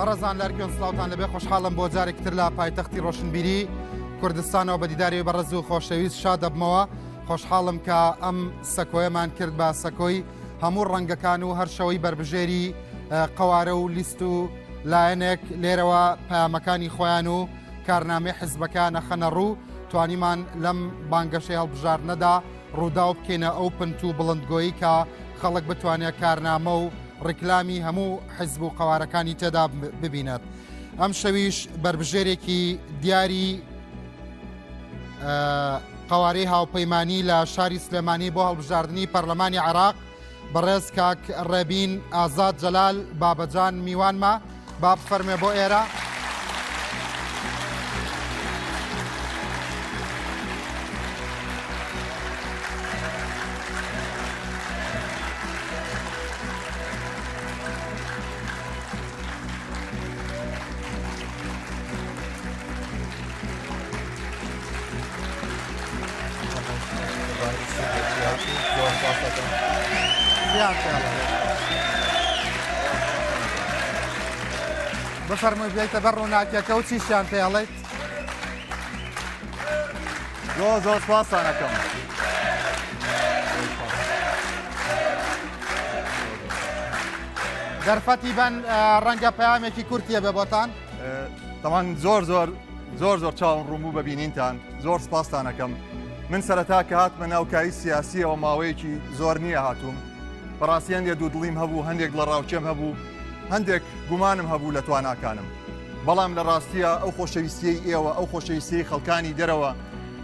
بەڕێزان لەرکێن سلااوان لەبێ خۆشحاڵم بۆ جارێکتر لە پایتەختی ڕۆشنبیری کوردستانەوە بە دیداری بەڕێز و خۆشەویست شاد دەبمەوە. خۆشحاڵم کە ئەم سەکۆیەمان کرد بە سەکۆی هەموو ڕەنگەکان و هەر شەوەی بربژێری قەوارە و لیست و لایەنێک لێرەوە پەیامەکانی خۆیان و کارنامەی حیزبەکان نەخەنە ڕوو توانیمان لەم بانگەشەی هەڵبژاردنەدا ڕوودا و بکەینە ئەو پنت و بڵندگۆیی کە خەڵک بتوانێت کارنامە و ڕیکلامی هەموو حیزب و قەوارەکانی تێدا ببینێت. ئەم شەویش بربژێرێکی دیاری قەوارەی هاوپەیمانی لە شاری سلێمانی بۆ هەڵبژاردننی پەرلەمانی عێراق بەڕێز کاک ڕێبین ئازاد جەلال بابەجان میوانمە با بفەرمێ بۆ ئێرە. بفرمووی بێتە بەر ڕووناکیەکە و چیشیان پێڵێت؟ زۆر سپاسان دەکەم. دەرفەتی بەن ڕەنگە پەیامێکی کورتیە بێ بۆتان؟ تەمان زۆر چاوم ڕوومبوو بەبینینتان زۆر سپاسان دەکەم. من سەرەتا کە هاتمە ناوکایی سیاسیەوە ماوەیەکی زۆر نییە هاتووم. بەڕاستی هەندێک دوو دڵیم هەبوو، هەندێک لە ڕاوچێم هەبوو، هەندێک گومانم هەبوو لە تواناکانم. بەڵام لە ڕاستیە ئەو خۆشەویستیەی ئێوە، ئەو خۆشەویستیی خەڵکانی دەرەوە،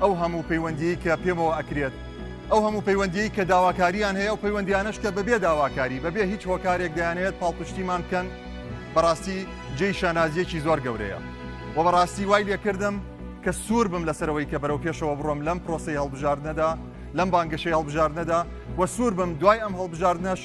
ئەو هەموو پەیوەندیی کە پێمەوە ئەکرێت، ئەو هەموو پەیوەندیی کە داواکاریان هەیە، ئەو پەیوەندیانەش کە بەبێ داواکاری بەبێ هیچ هۆکارێک دەیانێت پاڵپشتیمان بکەن، بەڕاستی جێی شانازیەکی زۆر گەورەیە. و بەڕاستی وای لێکردم کە سوور بم لەسەرەوەی کە بەرەو پێشەوە بڕۆم لەم پرۆسەی هەڵبژاردنەدا، لەم بانگەشەی هەڵبژاردنەدا، و سوور بم دوای ئەم هەڵبژاردنەش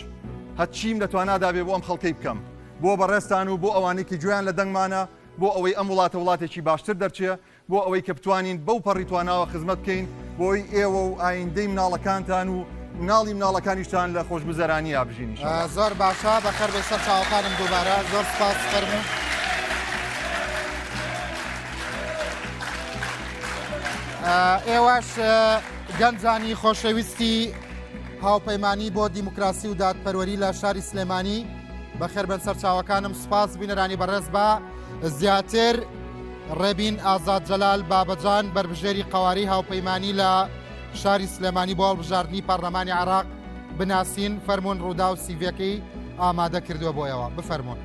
هەچیم لەتوانادا بێ بۆ ئەم خەڵکەی بکەم، بۆ بەڕێستان و بۆ ئەوانێکی گوێیان لە دەنگمانە، بۆ ئەوەی ئەم وڵاتێکی باشتر دەرچێ، بۆ ئەوەی کە بتوانین بەو پەڕی تواناوە خزمەت بکەین بۆی ئێوە و ئایندەی مناڵەکانتان و مناڵی مناڵەکانیشتان لە خۆشبزەرانی یابژینی. زۆر باشە، بەخێر بێ سەر چاوەکانم دووبارە. زۆر سپاس فەرموو. ئێوەش گەنجانی خۆشەویستی هاوپەیمانی بۆ دیموکراسی و دادپەروەری لە شاری سلێمانی بەخێر بن سەر چاوەکانم. سپاس بینەرانی بەڕێز بە زیاتر ڕێبین ئازاد جەلال بابەجان بربژێری قەواری هاوپەیمانی لە شاری سلێمانی بۆ هەڵبژاردننی پەرلەمانی عێراق بناسین. فەرموون ڕوودا و سیڤەکەی ئامادە کردووە بۆیەوە. بفەرموون.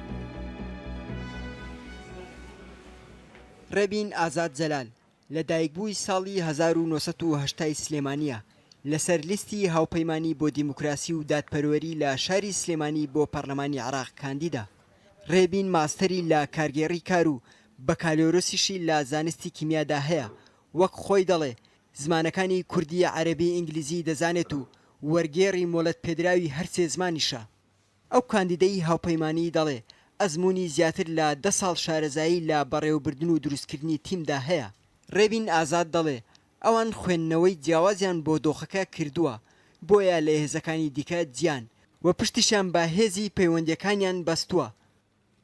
ڕێبین ئازاد جەلال لە دایکبووی ساڵی 1970 سلێمانیە لەسەر لیستی هاوپەیمانی بۆ دیموکراسی و دادپەروەری لە شاری سلێمانی بۆ پەرلەمانی عێراق کاندیدا. ڕێبین ماستەری لە کارگێڕی کار و بەکالۆرۆسیشی لە زانستی کیمیادا هەیە. وەک خۆی دەڵێ زمانەکانی کوردی، عەرەبی، ئینگلیزی دەزانێت و وەرگێڕی مۆڵەت پێدراوی هەرسێ زمانیشە. ئەو کاندیدەی هاوپەیمانی دەڵێ ئەزمموی زیاتر لە 10 ساڵ شارەزایی لە بەڕێوەبردن و دروستکردنی تیمدا هەیە. ڕێبین ئازاد دەڵێ ئەوان خوێندنەوەی جیاوازیان بۆ دۆخەکە کردووە، بۆیە لە هێزەکانی دیکە جیان و پشتیشان بە هێزی پەیوەندیەکانیان بەستووە.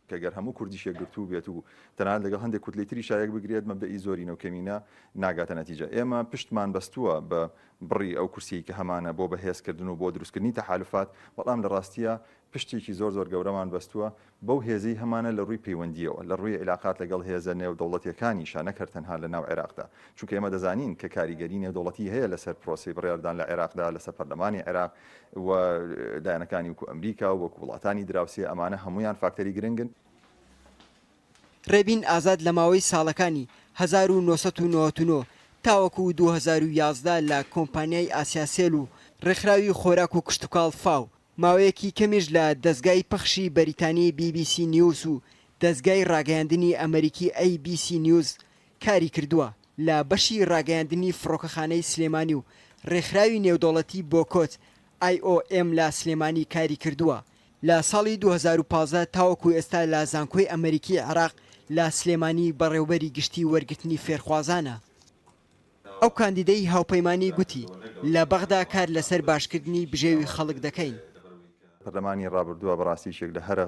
کەگەر هەموو کوردیشێ گرتوو بێت و تەنانەت لەگەڵ هەندێک کورتلیتری شایەک بگرێت مەبدەئی زۆری نەوکەمینە ناگاتە نەتیجە. ئێمە پشتمان بەستووە بە بڕی ئەو کورسی کە هەمانە بۆ بەهێزکردن و بۆ دروستکردنی تەحالوفات، بەڵام لە ڕاستیە پشتێکی زۆر گەورەمان بەستووە بەو هێزەی هەمانە لە ڕووی پەیوەندیەوە، لە ڕووی علاقات لەگەڵ هێزە نێودەوڵەتیەکانیشە، نەکرد تەنها لە ناو عێراقدا، چونکە ئێمە دەزانین کە کاریگەری نێودەوڵەتی هەیە لەسەر پرۆسی بڕیاردان لە عێراقدا، لەسەر پەرلەمانی عێراق و لایەنەکانی وەکو ئەمریکا و وەکو وڵاتانی دراوسێ، ئەمانە هەمویان فاکتەری گرنگن. ڕێبین ئازاد لە ماوەی ساڵەکانی 1999 تاوەکو 2011 لە کۆمپانیای ئاسیاسێل و ڕێکخراوی خۆراک و کشتتوکاڵ فاو ماوەیەکی کەمیش لە دەستگای پەخشی بەریتانی BBC نیوز و دەستگای ڕاگەیاندنی ئەمریکی ABC نیوز کاری کردووە. لە بەشی ڕاگەیاندنی فڕۆکەخانەی سلێمانی و ڕێکخراوی نێودەوڵەتی بۆکۆت IOM لە سلێمانی کاری کردووە. لە ساڵی 2015 تاوەکو ئێستا لە زانکۆی ئەمریکی عێراق لە سلێمانی بەڕێوبەری گشتی وەرگرتنی فێرخوازانە. ئەو کاندیدەی هاوپەیمانی گوتی لە بەغدا کار لەسەر باشکردنی بژێوی خەڵک دەکەین. پەرلەمانی ڕابردووە بەڕاستی شێک لە هەرە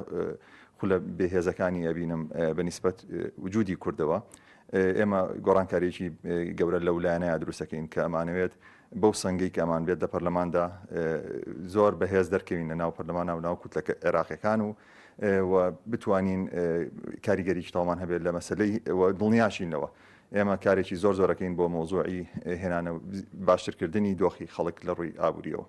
خولە بێهێزەکانی ئەبینم بەنسبەت وجودی کوردەوە ئێمە گۆڕانکاریی گەورە لەولایەنەیە دروستەکەین کە ئەمانەوێت بەو سنگی کە ئەمان بێت لە پەرلەماندا زۆر بەهێز دەرکەوین لە ناو پەرلەمانە و ناو کوتلەکە عێراقیەکان و بتوانین کاریگەریی تاوان هەبێت لە مەسلەی دڵنیاشینەوە ئێمە کارێکی زۆر زۆرەکەین بۆ مۆزوعی هێنانە باشترکردنی دۆخی خەڵک لە ڕووی ئابوووریەوە.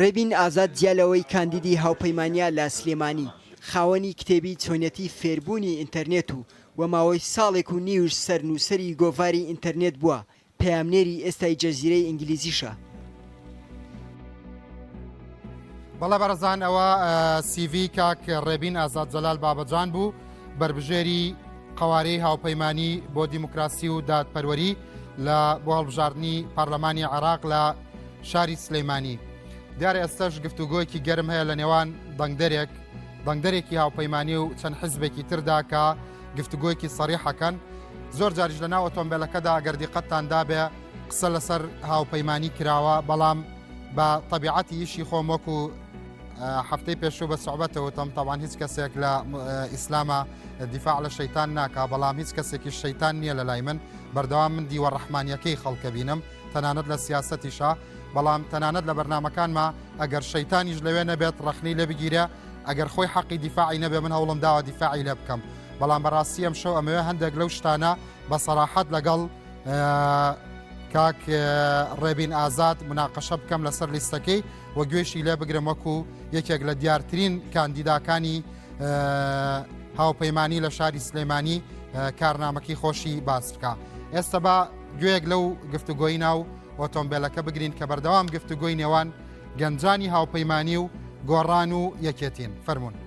ڕێبین ئازاد جیالەوەی کاندیدی هاوپەیمانیا لە سلێمانی خاوەنی کتێبی چۆنەتی فێربوونی ئینتەرنێت و ماوەی ساڵێک و نیوش سەرنووسەری گۆڤاری ئینتەرنێت بووە پەیامنێری ئێستای جەزیرەی ئینگلیزیشە. بەڵێ بەرەزان ئەوە CV کاک ڕێبین ئازاد جەلال بابەجان بوو بربژێری قوارەی هاوپەیمانی بۆ دیموکراسی و دادپەروەری لە بۆ هەڵبژاردننی پارلەمانی عێراق لە شاری سلەیمانی. دیارە ئێستاش گفتوگۆیەکی گەرم هەیە لە نێوان دەنگدەرێکی هاوپەیمانی و چەند حزبێکی تردا کە گفتوگۆیەکی سەریحەکەن. زۆر جاریش لە ناو ئۆتۆمبیلەکەدا ئەگەر دیقەتتان دابێ قسە لەسەر هاوپەیمانی کراوە بەڵام بە طبیعەتی ئیشی خۆم وەکو هەفتەی پێشوو بە سوعبەتەوە تەم تاوان هیچ کەسێک لە ئیسلامە دیفاع لە شەیتان ناکا بەڵام هیچ کەسێکی شەیتان نییە لە لای من بەردەوام من دیوەڕەحمانیەکەی خەڵکە بینم تەنانەت لە سیاسەتیشا بەڵام تەنانەت لە بەرنامەکانما ئەگەر شەیتانیش لەوێ نەبێت ڕەخنەی لێ بگیرە ئەگەر خۆی حەقی دیفاعی نەبێ من هەوڵم داوە دیفاعی لێ بکەم بەڵام بەڕاستی ئەم شەو ئەمەوێ هەندێک لەو شتانە بە سەراحەت لەگەڵ کاک ڕێبین ئازاد مناقەشە بکەم لەسەر لیستەکەی و گوێشی لێ بگرم وەکو یەکێک لە دیارترین کاندیداکانی هاوپەیمانی لە شاری سلێمانی کارنامەکەی خۆشی باس بکە. ئێستا بە گوێیەک لەو گفتوگۆی ناو ئۆتۆمبیلەکە بگرین کە بەردەوام گفتوگۆی نێوان گەنجانی هاوپەیمانی و گۆڕان و یەکێتین فەرمونون.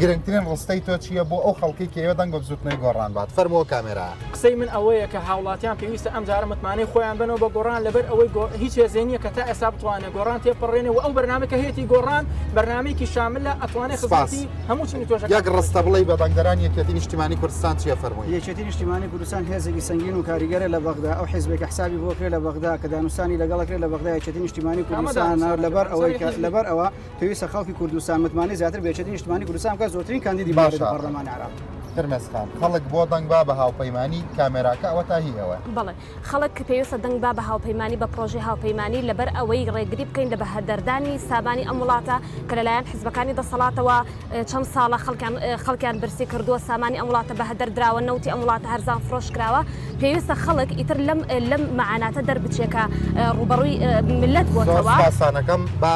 گرنگترین ڕستەی تۆ چییە بۆ ئەو خەڵکی کە ئێوە دەنگۆ بزوتنەوەی گۆڕان بات فەرمەوە کامێرا. قسەی من ئەوەیە کە هاوڵاتیان پێویستە ئەم جارە متمانەی خۆیان بنەوە بە گۆڕان لەبەر ئەوەی هیچ هێزێنیە کە تا ئێستا بتوانێت گۆڕان تێپەڕێنێ و ئەو بەرنامەکە هەیەی گۆڕان بەرنامەیەکی شاملە ئەتوانێت خزمەتی هەموو چنی تۆش یەک ڕستە بڵێ بە دەنگدەران یەکێتی نیشتیمانی کوردستان چیە فەرمووی؟ یەکێتی نیشتیمانی کوردستان هێزێکی سەنگین و کاریگەرە لە بەغدا ئەو حیزبێکە حسابی بۆ کرێ لە بەغدا کە دانوستانی لەگەڵەکرێ لە بەغدا یەکێتی نیشتیمانی کوردستان لەبەر ئەوە پێویستە خەڵکی کوردستان متمانەی زیاتر بە یەکێتی نیشتیمانی کوردستان بکات زۆرترین کاندیدی باشە پەرلەمانی عێراق. فرمێسخان خەڵک بۆ دەنگ با بە هاوپەیمانی کامێراکە ئەوە تا هی ئەوە بەڵێ خەڵک پێویستە دەنگ با بە هاوپەیمانی بە پرۆژەی هاوپەیمانی لەبەر ئەوەی ڕێگری بکەین لە بەهەدەردانی سابانی ئەم وڵاتە کە لەلایەن حیزبەکانی دەسەڵاتەوە چەند ساڵە خەڵکیان برسی کردووە سامانی ئەم وڵاتە بەهەدەردراوە نەوتی ئەم وڵاتە هەرزان فرۆش کراوە پێویستە خەڵک ئیتر لەم معاناتە دەربچێکە ڕوبەڕووی ملت بۆتەوە. پاسانەکەم با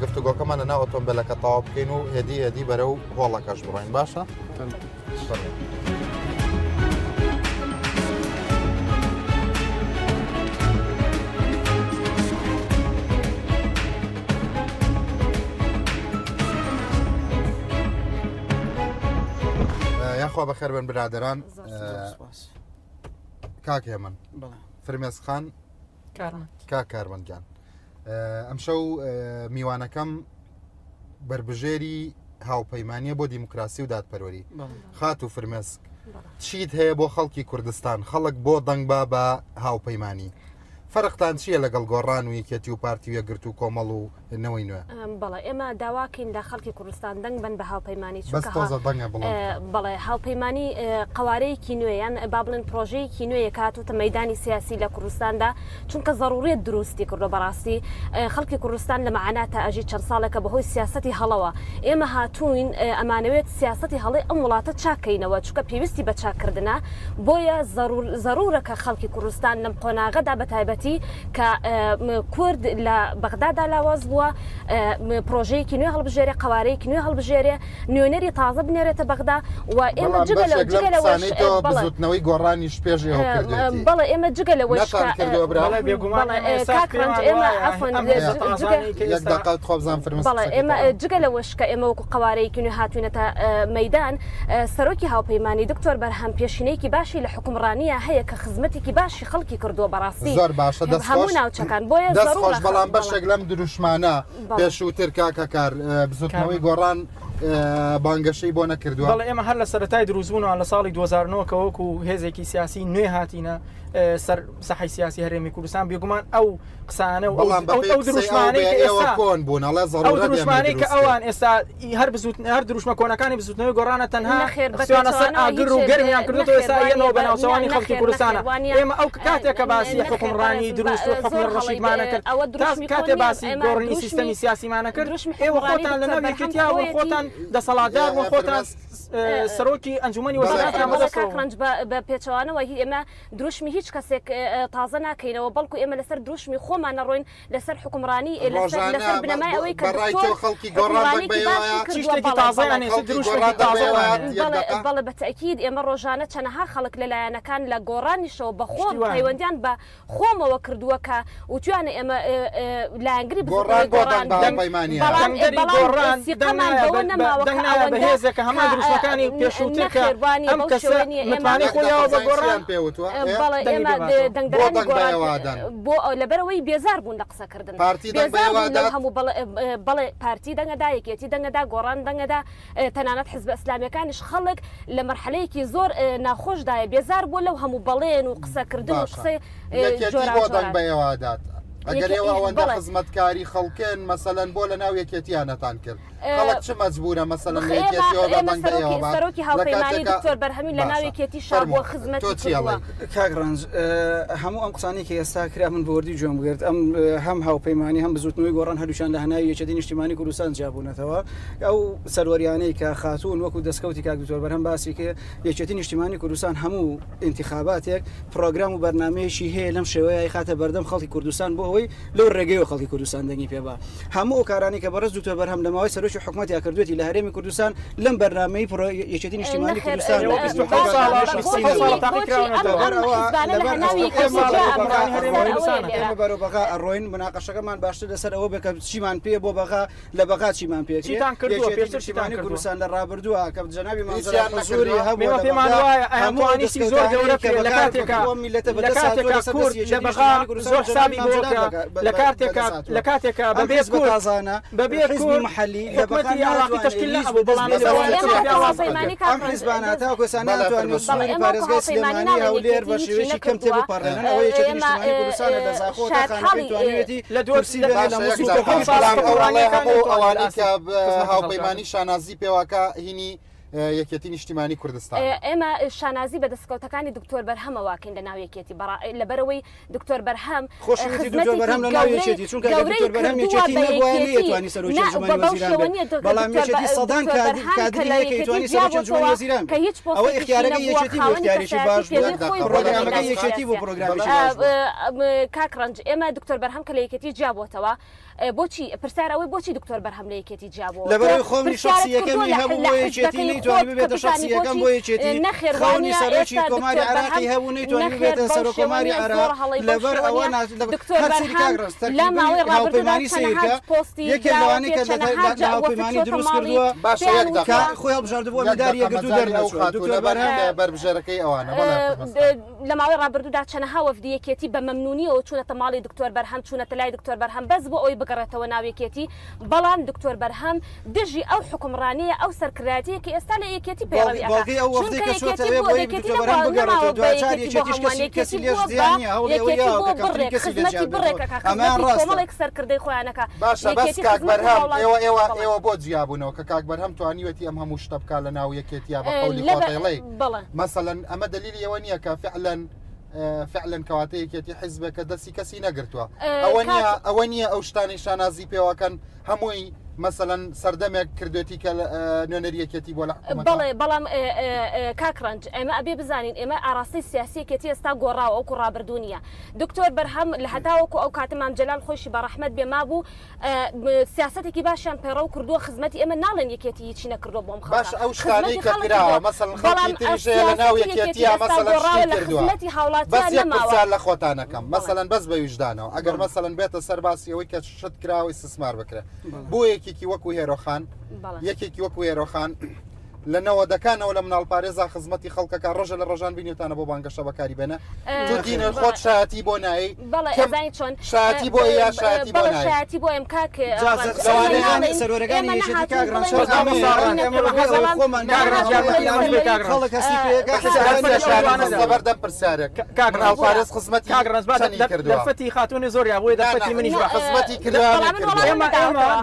گفتوگۆکەمان لەناو ئۆتۆمبیلەکە تەواو بکەین و هێدی بەرەو هۆڵەکەش بڕۆین باشە؟ یاخوا بەخێر بن برادران کاک هێمن فرمێسخان کاک کارمەندگیان ئەم شەو میوانەکەم بربژێری هاوپەیمانیە بۆ دیموکراسی و دادپەروەری خات و فرمێسک چیت هەیە بۆ خەڵکی کوردستان خەڵک بۆ دەنگ با بە هاوپەیمانی فەرقتان چییە لەگەڵ گۆڕان و یەکێتی و پارتی و یەکگرت و کۆمەڵ و نەوەی نوێ؟ بەڵێ ئێمە داواکەین لە خەڵکی کوردستان دەنگ بن بە هاوپەیمانی بەڵێ هاوپەیمانی قوارەیەکی نوێیان با بڵێن پرۆژەیەکی نوێیە کاتوتە مەیدانی سیاسی لە کوردستاندا چونکە ضرورێت دروستی کردو بەڕاستی خەڵکی کوردستان لە معناتە ئەژی چەند ساڵێکە بەهۆی سیاسەتی هەڵەوە ئێمە هاتوین ئەمانەوێت سیاسەتی هەڵی ئەم وڵاتە چاکەینەوە چونکە پێویستی بە چاکردنە بۆیە ضرورەکە خەڵکی کوردستان لەم قۆناغەدا بەتایبەت تایبەتی کە کورد لە بەغدادا لاواز بووە پرۆژەیەکی نوێ هەڵبژێرێ قوارەیەکی نوێ هەڵبژێرێ نوێنەری تازە بنێرێتە بەغدا و ئێمە بزوتنەوەی گۆڕانی شپێژی بەڵێ ئێمە جگە لەوەش ئێمە جگە لەوەش کە ئێمە وەکو قوارەیەکی نوێ هاتوونەتە مەدان سەرۆکی هاوپەیمانی دکتۆر بەرهەم پێشینەیەکی باشی لە حکومڕانیە هەیە کە خزمەتێکی باشی خەڵکی کردووە بەڕاستی زۆر باشە هەموو ناوچەکان بۆیە دەستخۆش بەڵام بەشێک لەم دروشمانە پێشووتر کاکەکار بزوتنەوەی گۆڕان بانگەشەی بۆ نەکردووە. بەڵێ ئێمە هەر لە سەرەتای دروستبوونەوە لە ساڵی 2009 کە وەکو هێزێکی سیاسی نوێ هاتینە سەر سەحی سیاسی هەرێمی کوردستان بێگومان ئەو قسانە و ئەو دروشمانەی ئێستا کۆن بوون ئەو دروشمانەی کە ئەوان ئێستا هەر دروشمە کۆنەکانی بزوتنەوەی گۆڕانە تەنها خێرانە سەر ئاگر و گەرمیان کردوەوە ئێستا یەنەوە بە ناوچەوانی خەڵکی کوردستانە ئێمە ئەو کاتێکە باسی حکومڕانی دروست و حکومی ڕەشیدمانە کرد کاتێ باسی گۆڕنی سیستەمی سیاسیمانە کرد ئێوە خۆتان لە ناو یەکێتیا و خۆتان دەسەڵاتدار و خۆتان سەرۆکی ئەنجومەنی وەزارەتان بەدەست بە پێچەوانەوە ئێمە دروشمی هیچ کەسێک تازە ناکەینەوە بەڵکو ئێمە لەسەر دروشمی خۆمان نەڕۆین لەسەر حکومڕانی لەسەر بنەمای ئەوەی کە خەڵکی بەڵێ بەتەکید ئێمە ڕۆژانە چەنەها خەڵک لەلایەنەکان لە گۆڕانیشەوە بە خۆم پەیوەندیان بە خۆمەوە کردووە کە وتوانە ئێمە لایەنگری بەهێزەکە هەمان دروشمەکانی پێشووترکە ئەم کەسە متمانەی خۆیەوە بە گۆڕان بەڵێ ئێمە دەنگدەرانی بۆ لەبەرەوەی بێزار بوون لە قسەکردن هەموو بەڵێ پارتی دەنگەدا یەکێتی دەنگەدا گۆڕان دەنگەدا تەنانەت حزب ئەسلامیەکانیش خەڵک لە مەرحلەیەکی زۆر ناخۆشدایە بێزار بوو لەو هەموو بەڵێن و قسەکردن و قسەی جۆرادات ئەگەر ئێوە ئەوەندە خزمەتکاری خەڵکێن مەسەلەن بۆ لە ناو یەکێتیانەتان کرد خەڵک چ مەجبورە مەسەلەن سەرۆکی هاوپەیمانی دکتۆر بەرهەمی لە ناو یەکێتی شار بۆ خزمەتی کاگڕنج هەموو ئەم قسانی کە ئێستا کرا من بۆوەردی جۆم بگرت ئەم هەم هاوپەیمانی هەم بزوتنەوەی گۆڕان هەردووشان لە هەناوی یەکێتی نیشتیمانی کوردستان جیابوونەتەوە ئەو سەروەریانەی کە خاتوون وەکو دەستکەوتی کاک دکتۆر بەرهەم باسی کە یەکێتی نیشتیمانی کوردستان هەموو انتخاباتێک پرۆگرام و بەرنامەیەشی هەیە لەم شێوەیە خاتە بەردەم خەڵکی کوردستان بۆ ئەوەی لەو ڕێگەی و خەڵکی کوردستان دەنگی پێبا هەموو ئەو کارانی کە بەڕێز دکتۆر بەرهەم لەماوەی سەرۆکی حکوومەتی کردوێتی لە هەرێمی کوردستان لەم بەرنامەی یەکێتی نیشتیمانی کوردستان بەرەوبەغا ئەڕۆین مناقەشەکەمان باشتر لەسەر ئەوە بکە چیمان پێ بۆ بەغا لە بەغا چیمان پێ نیشتیمانی کوردستان لە ڕابردووە کە جەنابی مەنزوری هەبوو پێمان وایە ئەموانیشی زۆر گەورە لە کاتێکە لە بەغا زۆر حسابی لە کاتێکە بەبێ تازانە بەبێ حزبی محلی لە بەغا عراقی تشکیل نەبوو بەڵام ئەم حیزبانە تاکو ساناتوانین سووری پارێزگای سلێمانی هەولێر بە شێوەیەکی کەم تێ بپەڕێنن ئەوە یەکێتی نیشتیمانی کوردستانە لە زاخۆ خانەکەی لە دوورسی لە هەموو ئەوانەی کە هاوپەیمانی شانازی پێواکە هینی یەکێتی نیشتیمانی کوردستان ئێمە شانازی بە دەستکەوتەکانی دکتۆر بەرهەم واکەین لە ناو یەکێتی لەبەرەوەی دکتۆر بەرهەم خۆشەویستی دکتۆر بەرهەم لە ناو یەکێتی چونکە دکتۆر بەرهەم یەکێتی نەبووە نەیەتوانی سەرۆکی ئەنجومەنی وەزیران بێت بەڵام یەکێتی سەدان کادریەیە کە یەتوانی سەرۆکی ئەنجومەنی وەزیران بێت ئەوە اختیارەکەی یەکێتی بوو اختیاریشی باش پرۆگرامەکەی یەکێتی بوو پرۆگرامیشی باش کاکڕەنج ئێمە دکتۆر بەرهەم کە لە یەکێتی جیابووەتەوە بۆچی پرسیارەوەی بۆچی دکتۆر بەرهەم لە یەکێتی جیابووە لەبەرەوەی خۆمی شخصیەکەمی هەبوو بۆ یەکێتی نەیتوانی ببێتە شخصیەکەم بۆ یەکێتی خەونی سەرۆکی کۆماری عراقی هەبوو نەیتوانی ببێتە سەرۆک کۆماری عراق لەبەر ئەوە هەرچی کاگڕست تەرکیبی هاوپەیمانی سیرکە یەکێک لەوانەی کە لە هاوپەیمانی دروست کردووە خۆی هەڵبژاردبووە میداری یەکگرتو دەرنەچوە دکتۆر بەرهەم بەربژێرەکەی ئەوانە لە ماوەی ڕابردوودا چەنەها وەفدی یەکێتی بە مەمنونیەوە چوونەتە ماڵی دکتۆر بەرهەم چوونەتە لای دکتۆر بەرهەم بەس بۆ ئەوی بگەڕێتەوە ناو یەکێتی بەڵام دکتۆر بەرهەم دژی ئەو حکومڕانیە ئەو سەرکردایەتیە کە ئێستا لە یەکێتی پێڕەوی باقی ئەو وەفدی کە چۆتەوێ بۆ دکتۆر بەرهەم بگەڕێتەوە دوجار یەکێتیش کەسی لێش زیانیە هەوڵێوەیە کەمتری کەسی لێجیاب ئەمان ڕاستە سەرکردەی خۆیانەکە باشە بەس کاک بەرهەم ئێوە بۆ جیابوونەوە کە کاک بەرهەم توانیوەتی ئەم هەموو شتە بکات لە ناو یەکێتیا بە قەولی خۆتەڵێ مەسەلەن ئەمە دلیلی ئەوە نییە کە فعلا کەواتەیەکێتی حیزبەکە دەستی کەسی نەگرتووە ئەوە نییە ئەو شتانی شانازی پێوەکەن هەمووی مثلەن سەردەمێک کردوێتی کە نوێنەریەکێتی بۆ لە بەڵێ بەڵام کاکڕنج ئێمە ئەبێ بزانین ئێمە ئاراستەی سیاسیەکێتی ئێستا گۆڕاوە ئەوکو ڕابردوونیە دکتۆر بەرهەم لە هەتاوەکو ئەو کاتەمام جەلال خۆشی بە ڕەحمەت بێما بوو سیاسەتێکی باشیان پێڕە و کردووە خزمەتی ئێمە ناڵێن یەکێتی هیچی نەکردو بۆم خەڵک باش ئەو شتانەی کە کراوە مەسەڵەن خەڵکی تریژەیە لە ناو یەکێتیە مەسەڵەن شتی کردووە بەس یەک پرسیار لە خۆتانەکەم مەسەڵەن بەس بە ویژدانەوە ئەگەر مەسەڵەن بێتە سەر باسی ئەوەی کە شت کراوەی سسمار بکرێ بۆ یەکێکی وەکو هێرۆخان یەکێکی وەکو هێرۆخان لە نەوەدەکانەوە لە مناڵ پارێزا خزمەتی خەڵکەکە ڕۆژە لە ڕۆژان بینێتانە بۆ بانگەشە بەکاری بێنە تو دینە خۆت شایەتی بۆ نایی چۆن شایەتی بۆ یا شایەتی بۆ نایی شایەتی بۆ ئەم کاک سەرۆرەکانی یەشێتی کاگران بەردەم پرسیارێک کاگران پارێز خزمەتی دەفەتی خاتونی زۆر بۆی دەفەتی منیش بە خزمەتی کردووە ئێمە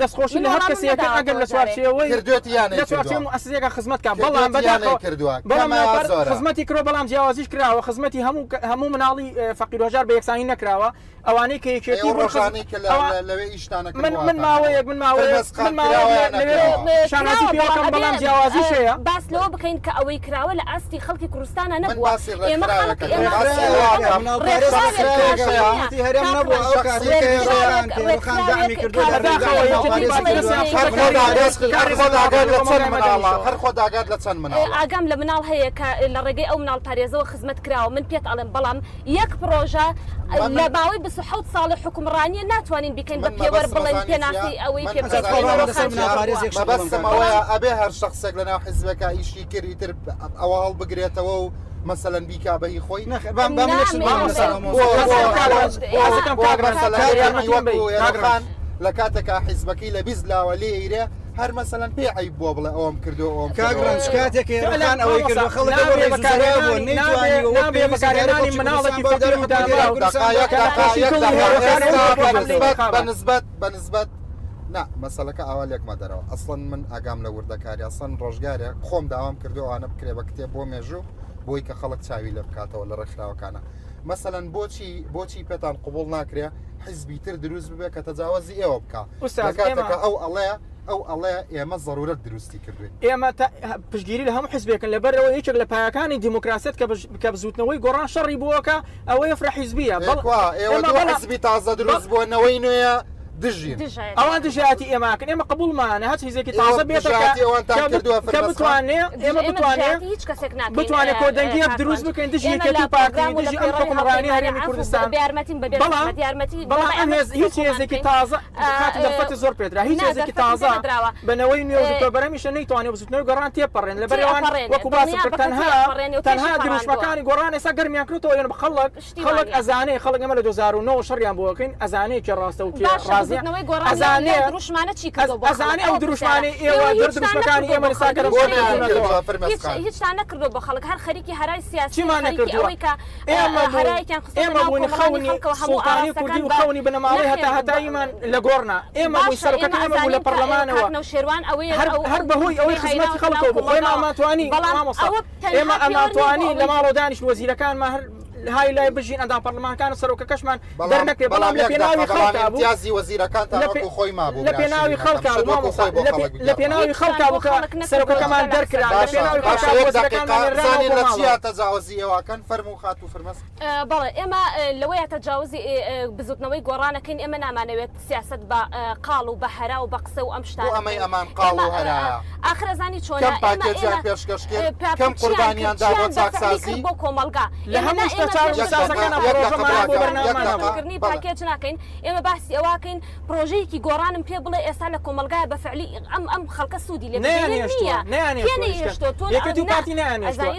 دەستخۆشی لە هەر کەسێکە ئەگەر لە سوارچێەوەی کردوێتی یانە لە سوارچێ مؤسسەیەکە خزمەت بەڵام خزمەتی کرۆ بەڵام جیاوازیش کراوە خزمەتی هەموو مناڵی فەقیرۆژار بە یەکسانی نەکراوە ئەوانەی کە یەکێتی لەوێ ئیشتانەکە من ماوەیەک شانازی پێوەکەم بەڵام جیاوازیش هەیە باس لەوە بکەین کە ئەوەی کراوە لە ئاستی خەڵکی کوردستانە نەبووە ئێمە هەر خۆ داگات لە چەند مناڵ ئاگام لە مناڵ هەیە کە لە ڕێگەی ئەو مناڵ پارێزەوە خزمەت کراوە من پێت ئەڵێم بەڵام یەک پرۆژە لە باوەی 27 ساڵی حکومڕانیە ناتوانین بکەین بە پێوەەر بڵێن پێناسی ئەوەی پێ بەبەستمەوەیە ئەبێ هەر شخصێک لەناو حیزبەکە ئیشی کردی تر ئەوە هەڵ بگرێتەوە و مەسەلەن بیکا بەهی خۆی لە کاتێکا حیزبەکەی لە بیست لاوە لێ ئیرێ هەر مەسەلەن پێ عیب بۆ بڵێ ئەوم کردو ئەوم کاگران کاتێک ئێرەکان ئەوەی کردو خەڵک نابێ بەکارهێنانی مناڵێکی بەنسبەت نا مەسەلەکە ئاوالێکمە دەرەوە ئەسڵەن من ئاگام لە وردەکاری ئەسڵەن ڕۆژگارێ خۆم داوام کردووانە بکرێ بە کتێب بۆ مێژوو بۆی کە خەڵک چاوی لە بکاتەوە لە ڕێکخراوەکانە مەسەلەن بۆچی پێتان قوبوڵ ناکرێ حیزبی تر دروست ببێ کە تەجاوەزی ئێوە بکە کاتێکە ئەو ئەڵێ ئێمە ضرورەت دروستی کردوین ئێمە پشتگیری لە هەموو حیزبێکن لەبەرەوە یەکێک لە پایەکانی دیموکراسیت کە بزوتنەوەی گۆڕان شەڕی بووەکە ئەوەیە فرە حیزبیە ئێوە حیزبی تازە دروست بوونەوەی نوێیە دژین ئەوان دژاتی ئێماکەن ئێمە قبولمانە هەچ هیزێکی تازە بێتەکە بتوانێت ئێمە بتوانێت کۆدەنگیەک دروست بکەین دژیەکەتی پارتی دژی ئەم حکومڕانی هەرێمی کوردستان بەڵام هیچ هێزێکی تازە کاتی دەرفەتی زۆر پێدرا هیچ هێزێکی تازە بنەوەی نوێژەکەبەرەمیشە نەیتوانێت بزوتنەوەی گۆڕان تێپەڕێن لەبەرەوەی وەکو باسم کرد تەنها دروشمەکانی گۆڕان ئێستا گەرمیان کردەوە یان خەڵک ئەزانەی خەڵک ئەمە لە 2009 شەڕیان بۆکەین ئەزانەیەکی ڕاستە و ئەزانێ ئەو دروشمانی ئێوە دروشمەکانی ئێمە لەساکەرم هیچتان نەکردو بە خەڵک هەر خەریکی هەرای سیاسی ئێمە بوونی خەونی سوڵتانی کوردی و خەونی بنەماڵی هەتاییمان لە گۆڕنا ئێمە بووی سەرۆکەکە ئێمە بوو لە پەرلەمانەوە هەر بەهۆی ئەوەی خزمەتی خەڵکەوە بوو خۆی ئەماتوانی ئێمە ئەماتوانی لە ماڵۆ دانیشت وەزیرەکانمان هەر هاي لا بژین ئەندا پەرلەمانەکان سەرۆکە کەشمان دەرنەکرێ بەڵام لە پێناوی خەڵکا بوو امتیازی وەزیرەکانتان خۆی مابوو لە پێناوی خەڵکا لە پێناوی خەڵکا بوو کە سەرۆکەکەمان دەرکرا لە پێناوی خەڵکا وەزیرەکانمان لە چیا تەجاوزی ئێوەکەن فەرموو خات و فرمەس بەڵێ ئێمە لەوەیە تەجاوزی بزوتنەوەی گۆڕانەکەین ئێمە نامانەوێت سیاست بە قاڵ و بە هەرا و بە قسە و ئەم شتانە ئەمەی ئەمان قاڵ و هەرایە ئاخرەزانی چۆن کەم پاکێجیان پێشکەشکرد کەم قوربانیان دا بۆ چاکسازی بۆ کۆمەلگا لە هەموو شتە چارەسازەکان کردنی پاکێج ناکەین ئێمە باسی ئەواکەین پرۆژەیەکی گۆڕانم پێ بڵێ ئێستا لە کۆمەلگایە بە فعلی ئەم خەڵکە سوودی لێ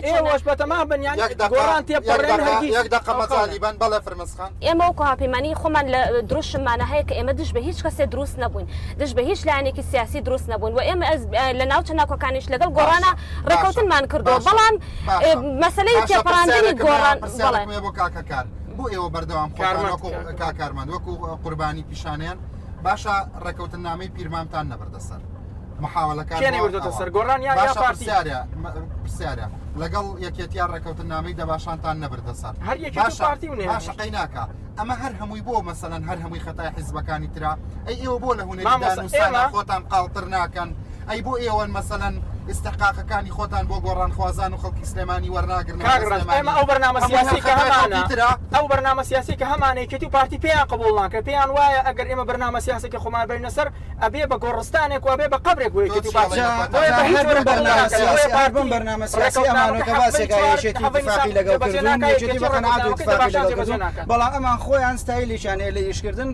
ئێوەش بەتەما بنیان گۆڕان تێپەڕێن یەک دقە مەجالیبان بەڵێ فرمەسخان ئێمە وەکو هاپەیمانی خۆمان لە دروشممانە هەیە کە ئێمە دش بە هیچ کەسێ دروست نەبوون دش بە هیچ لایەنێکی سیاسی دروست نەبوون و ئێمە لە ناوچە ناکۆکانیش لەگەڵ گۆڕانە ڕێکەوتنمان کردەوە بەڵام مەسەلەی تێپەڕاندنی گۆڕان بۆ کاکەکار بۆ ئێوە بەردەوام کاکارمان وەکو قوربانی پیشانیان باشە ڕێکەوتن نامەی پیرمامتان نەبەردەسەر محاوەلەکان سەر گۆڕان یا پارتیارە پرسیارە لەگەڵ یەکێتیان ڕێکەوتنامەی دەباشانتان نەبردە سەر هەر یەکێتی پارتی و نێ باشەقەی ناکە ئەمە هەر هەمووی بۆ مەسەلەن هەر هەمووی خەتای حیزبەکانی ترا ئەی ئێوە بۆ لە هونەری دانووسانە خۆتان قاڵتر ناکەن ئەی بۆ ئێوەن مەسەلەن استحقاقەکانی خۆتان بۆ گۆڕان خوازان و خەڵکی سلێمانی وەرناگرن ئێمە ئەو بەرنامە سیاسی کە هەمانە ئەو بەرنامە سیاسی کە هەمانەیەکێتی و پارتی پێیان قبول ناکە پێیان وایە ئەگەر ئێمە بەرنامە سیاسێکی خۆمان بێنە سەر ئەبێ بە گۆڕستانێک و ئەبێ بە قەبرێک بۆ یەکێتی و پارتی بەرنامە سیاسی ئەمانەکە باسێکە یەکێتی اتفاقی لەگەڵ کردوون یەکێتی بە قەناعەت و اتفاقی لەگەڵ کردوون بەڵام ئەمان خۆیان ستایلیشیان هەیە لە ئیشکردن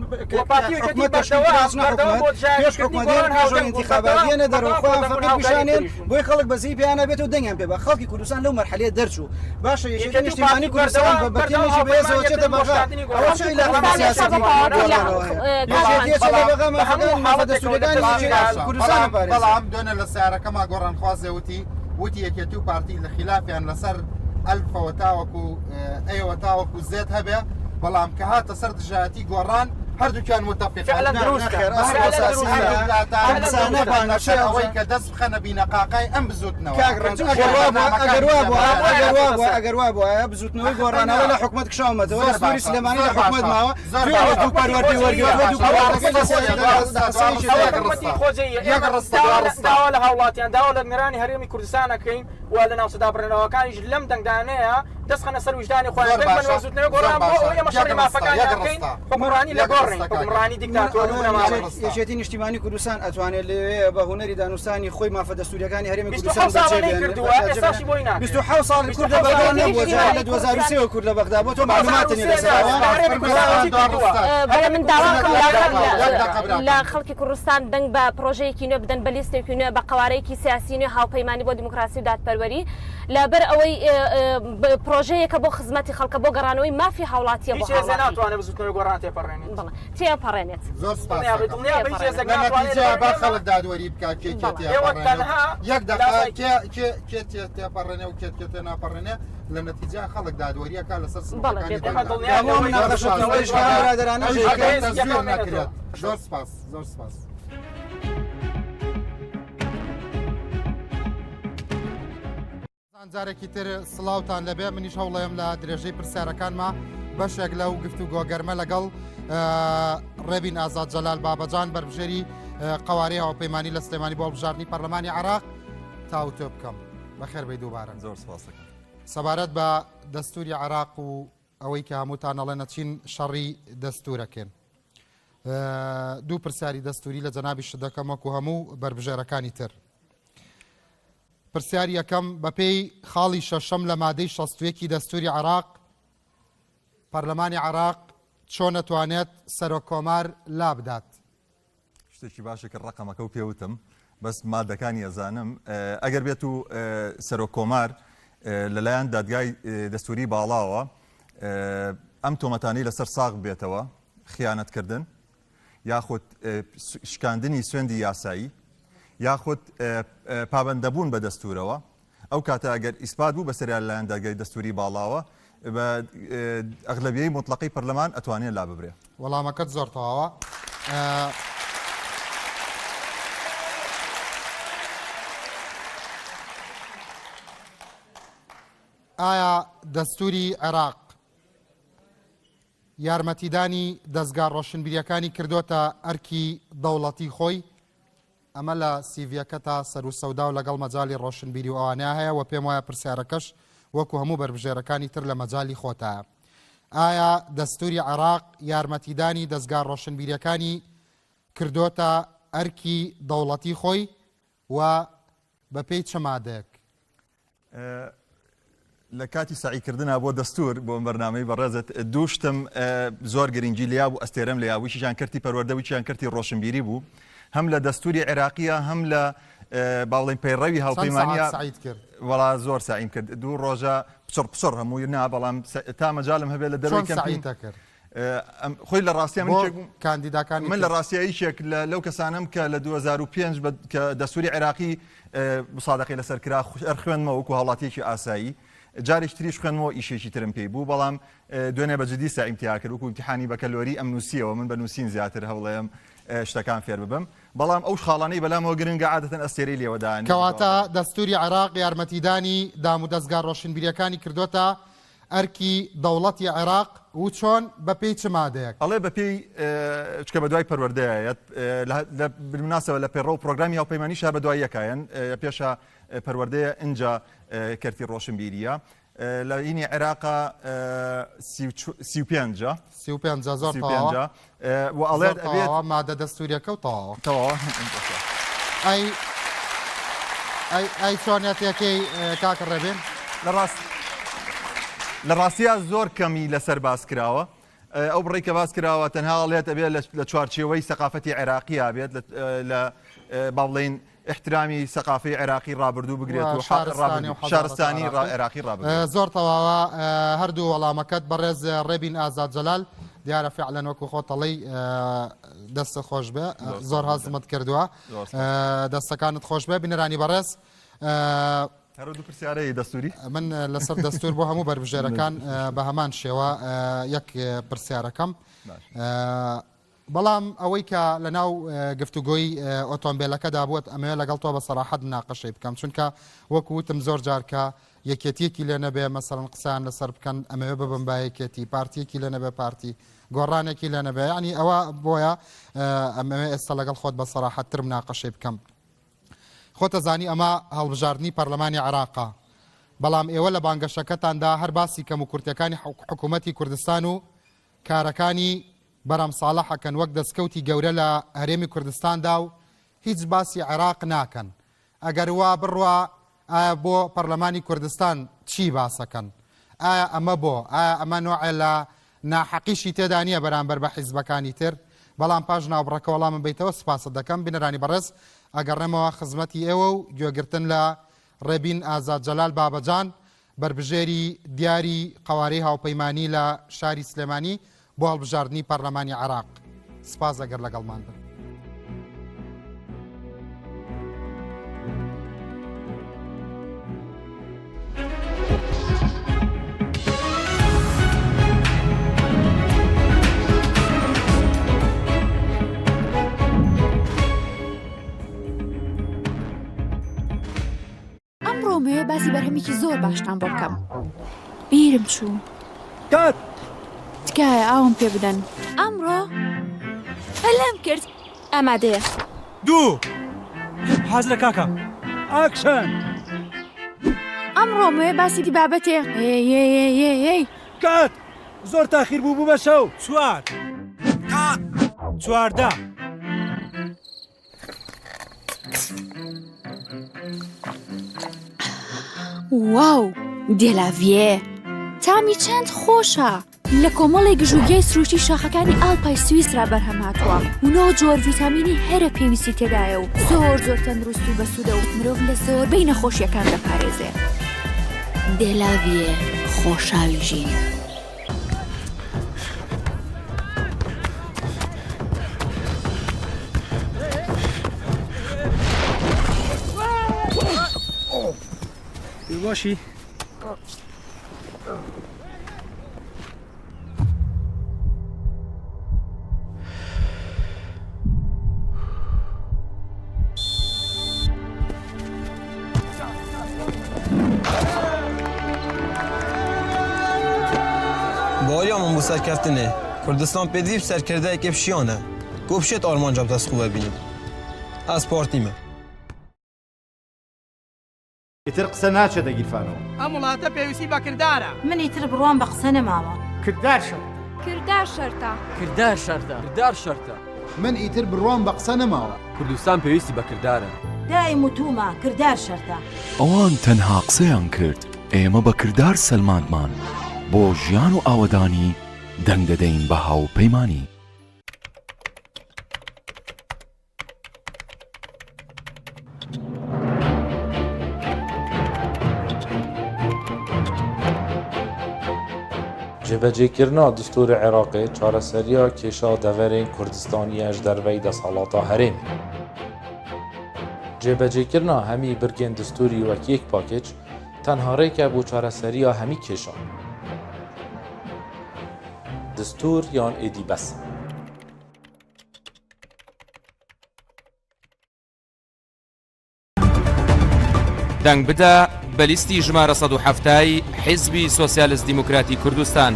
پێش حکومەتیان ڕۆژەی انتخاباتیانە دەرەوە خۆیان فەقیر پیشانێن بۆی خەڵک بەزی پێیانە بێت و دەنگیان پێ بە خەڵکی کوردستان لەو مەرحەلەیە دەرچوو باشە یەکێتی نیشتیمانی کوردستان بە بەتێنێکی بەهێزەوە چێتە بەغا ئەوە چی علاقە بە سیاسەتی بەڵام دوێنێ لە سیارەکەما گۆڕانخوازێ وتی یەکێتی و پارتی لە خلافیان لەسەر ئەلفەوە تاوەکو ئەوە تاوەکو زێت هەبێ بەڵام کە هاتە سەر دژایەتی گۆڕان هەردووکیان متەفقەوەی کە دەست بخەنە بینەقاقای ئەم بزوتنەوە ئەگەر وا بووە بزوتنەوەی گۆڕانەوە لە حکومەت کشاومەتەوە سووری سلێمانی لە حکومەت ماوە دوو پەروەردەی داوا لە هاوڵاتیان داوا لە میرانی هەرێمی کوردستانەکەین و لە ناو سەدابڕێنەوەکانیش لەم دەنگدانەیە دەستخەنە سەر وجدانی خۆیان بەزوتنەوەی گۆڕان بۆ ئەوەی ئەمە مافەکانی بکەین حکومڕانی لە گۆڕین حکومڕانی دیکتاتۆر یەکێتی نیشتیمانی کوردستان ئەتوانێت لەوێ بە هونەری دانوستانی خۆی مافە دەستوریەکانی هەرێمی کوردستان کردووە ئێستاشی بۆی ناکە 27 ساڵ کورد لە بەغدا نەبووە لە 2023 کورد لە بەغدا بۆ تۆ معلوماتنی بەڵێ من داواکەم لە خەڵکی کوردستان دەنگ بە پرۆژەیەکی نوێ بدەن بە لیستێکی نوێ بە قوارەیەکی سیاسی نوێ هاوپەیمانی بۆ دیموکراسی و دادپەروەری لەبەر ئەوەی پرۆژەیەکە بۆ خزمەتی خەڵکە بۆ گەڕانەوەی مافی هاوڵاتیە بۆ ناتوانێت بزوتنەوەی گۆڕان تێپەڕێنێت تێپەڕێنێت زۆر بە خەڵک دادوەری بکات یەک تێپەڕێنێ و کێت ناپەڕێنێ لە نەتیجا خەڵک دادوەریەکە لەسەر نەکرێت زۆر سپاس زۆر سپاس. جارێکی تر سڵاوتان لەبێ منیش هەوڵەیەم لە درێژەی پرسیارەکانما بەشێک لەو گفتوگۆ گەرمە لەگەڵ ڕێبین ئازاد جەلال بابەجان بەربژێری قوارەی هاوپەیمانی لە سلێمانی بۆ هەڵبژاردننی پەرلەمانی عێراق تاوتۆ بکەم بەخێر بەی دووبارە زۆر سپاس دەکەم. سەبارەت بە دەستوری عێراق و ئەوەی کە هەمووتان ئەڵێنە چین شەڕی دەستورەکەن دوو پرسیاری دەستوری لە جەنابی شدەکەم وەکو هەموو بەربژێرەکانی تر. پرسیاری یەکەم بەپێی خاڵی شەشەم لە مادەی 61 دەستوری عێراق پەرلەمانی عێراق چۆن نەتوانێت سەرۆکۆمار لا بدات؟ شتێکی باشێکە ڕقەمەکە و پێوتم بەس مادەکانی ئەزانم ئەگەر بێت و سەرۆکۆمار لەلایەن دادگای دەستوری باڵاوە ئەم تۆمەتانی لەسەر ساغ بێتەوە خیانەتکردن یاخود شکاندنی سوێندی یاسایی یاخود پابەندەبوون بە دەستورەوە ئەو کاتە ئەگەر ئیسپات بوو بەسەریان لایەن دادگای دەستوری باڵاوە بە ئەغلەبیەی مطلقی پەرلەمان ئەتوانێت لا ببرێ. وەڵامەکەت زۆر تەواوە. ئایا دەستوری عێراق یارمەتیدانی دەستگا ڕۆشنبیریەکانی کردوتە ئەرکی دەوڵەتی خۆی؟ ئەمە لە سیڤەکە تا سەر و سەودا و لەگەڵ مەجای ڕۆشنبیری و ئەوانەیە هەیە و پێم وایە پرسیارەکەش وەکو هەموو بەربژێرەکانی تر لە مەجای خۆتە. ئایا دەستوری عێراق یارمەتیدانی دەستگا ڕۆشنبیریەکانی کردوتە ئەرکی دەوڵەتی خۆی و بەپێی چه مادەیەک؟ لە کاتی سعیکردنا بۆ دەستور بۆ بەرنامەی بەڕێزت دووشتم زۆر گرنگی لیا بوو ئەستێرەم لە یاویشیان کردی پەروەردەوییان کردی ڕۆشنبیری بوو هەم لە دەستوری عێراقیە هەم لە باڵین پەیڕەوی هاوپەیمانیە وەڵا زۆر سعیم کرد دوو ڕۆژە پچڕ هەمووی نا بەڵام تا مەجالم هەبێت لە دەروی کرد خۆی لە ڕاستیان کاندیداکان من لە ڕاستیاییشێک لەو کەسانم کە لە 2005 کە دەستوری عێراقی بسادەقی لەسەرکرا خوێنمەوە وەکو هاوڵاتیەکی ئاسایی جارێک تریش خوێنمەوە ئیشێکی ترم پێی بوو بەڵام دوێنێ بەجددی سعیمتیا کرد وەکو امتحانی بەکەلۆری ئەم نووسیەوە من بە نووسین زیاتر هەوڵەیەم شتەکان فێر ببم بەڵام ئەو خاڵانەی بەلامەوە گرنگە عادەتەن ئەستێرەی لێوەدان کەواتە دەستوری عێراق یارمەتیدانی دام و دەستگا ڕۆشنبیریەکانی کردوتە ئەرکی دەوڵەتی عێراق و چۆن بەپێی چ مادەیەک ئەڵێ بەپێی چکە بە دوای پەروەردەیەت بناسەوە لە پێڕۆ پرۆگرامی هاوپەیمانیشا بە دوای یەکایەن پێشە پەروەردەیە اینجا کەرتی ڕۆشنبیریە لە ئینی عێراقا 35 زۆر تەواوە و ئەڵێت ئەبێت مادە دەستوریەکە و تەواوە ئەی چۆنیەتەکەی کاکە ڕێبێن لە ڕاستیە زۆر کەمی لەسەر باس کراوە ئەو بڕی کە باس کراوە تەنها ئەڵێت ئەبێت لە چوارچێوەی سەقافەتی عێراقیە بێت لە باڵێن احترامی سەقافی عێراقی ڕابردوو بگرێت و شارستانی عێراقی ڕابردوو زۆر تەواوە هەردوو وەڵامەکەت بەڕێز ڕێبین ئازاد جەلال دیارە فعلەن وەکو خۆتەڵی دەستە خۆش بێ زۆر هەزمت کردووە دەستەکانت خۆش بێ بینەرانی بەڕێز هەردوو پرسیارەی دەستوری من لەسەر دەستور بۆ هەموو بەربژێرەکان بە هەمان شێوە یەک پرسیارەکەم بەڵام ئەوەی کە لە ناو گفتوگۆی ئۆتۆمبیلەکەدا بووت ئەمەوێت لەگەڵ تۆ بە سەراحەت مناقەشەی بکەم چونکە وەکو وتم زۆر جارکە یەکێتیەکی لێ نەبێ مەسەڵەن قسەیان لەسەر بکەن ئەمەوێ ببن با یەکێتی پارتیەکی لێ نەبێ پارتی گۆڕانێکی لێ نەبێ ینی ئەوە بۆیە ئەمەوێ ئێستا لەگەڵ خۆت بە سەراحەتتر مناقەشەی بکەم خۆتە زانی ئەمە هەڵبژاردننی پەرلەمانی عێراقا بەڵام ئێوە لە بانگەشەکەتاندا هەر باسی کەم و کورتەکانی حکوومەتی کوردستان و کارەکانی بەرەم ساڵەحەکەن وەک دەستکەوتی گەورە لە هەرێمی کوردستاندا و هیچ باسی عێراق ناکەن ئەگەر وا بڕوە ئایا بۆ پەرلەمانی کوردستان چی باسەکەن ئایا ئەمە بۆ ئایا ئەمە نوعێ لە ناحەقیشی تێدا نییە بەرامبەر بە حیزبەکانی تر بەڵام پاش ناوبڕەکە وەڵامم بیتەوە سپاست دەکەم بینەرانی بەڕێز ئەگەڕێمەوە خزمەتی ئێوە و گوێگرتن لە ڕێبین ئازاد جەلال بابەجان بربژێری دیاری قوارەی هاوپەیمانی لە شاری سلێمانی بۆ هەڵبژاردننی پەرلەمانی عێراق سپاس ئەگەر لەگەڵمان بن ئەمڕۆمەوێ باسی بەرهەمێکی زۆر باشتان بۆ بکەم بیرم چوو کات تکایە ئاوم پێ بدەن ئەمڕۆ هەلام کرد ئامادەیە دوو حەزرە کاکە ئاکشن ئەمڕۆمەوێ باسی دی بابەتێ هی کات زۆر تاخیر بوو بە شەو چوار کات چواردە واو دێلاڤیێ تامی چەند خۆشە لە کۆمەڵی گژوگەی سروشتی شاخەکانی ئاڵپای سویسرا بەرهەماتوە و 9 جۆر ڤیتامینی هەرە پێویستی تێدایە و زۆر تەندروست و بەسوودە و مرۆڤ لە زۆربەی نەخۆشیەکان دەپارێزێ دێلاڤیێ خۆشاوی ژین باشی باریامون بو سرکفتنه کردستان پدیب سرکرده که بشیانه گفشت آرمان جاب دست خوبه بینیم از پارتیمه ئیتر قسە ناچێت دەگیرفانەوە ئەم وڵاتە پێویستی بە کردارە من ئیتر بڕوان بە قسە نەماوە کردار شەرتە کردار شەرتە کردار شەرتە کردار شەرتە من ئیتر بڕوان بە قسە نەماوە کوردستان پێویستی بە کردارە دایم وتومە کردار شەرتە ئەوان تەنها قسەیان کرد ئێمە بە کردار سەلماندمان بۆ ژیان و ئاوەدانی دەنگ دەدەین بە هاوپەیمانی جێبەجێکردنا دستوری عێراقی چارەسەریە کێشا دەڤەرین کوردستانیەش دەربەی دەسەڵاتە هەرێمی جێبەجێکردنا هەمی برگên دستوری وەک یەک پاکێج تەنها ڕێکە بۆ چارەسەریە هەمی کێشا دستور یان ئێدی بەس دەنگ بدە بە لیستی ژمارە 170 حیزبی سۆسیالیست دیموکراتی کوردستان.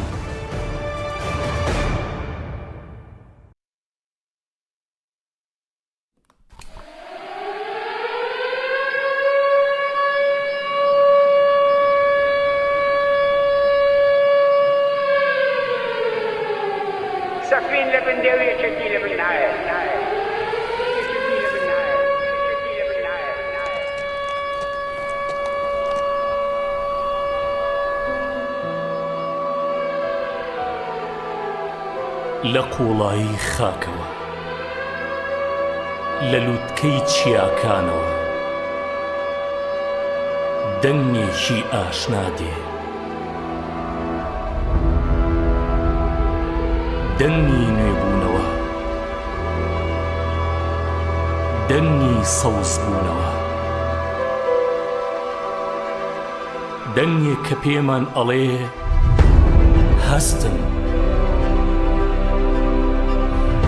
سفين لبنداوية شدي لبالنهاية لە قوڵایی خاکەوە لە لووتکەی چیاکانەوە دەنگێکی ئاشنا دێ دەنگی نوێبوونەوە دەنگی سەوزبوونەوە دەنگێک کە پێمان ئەڵێ هەستن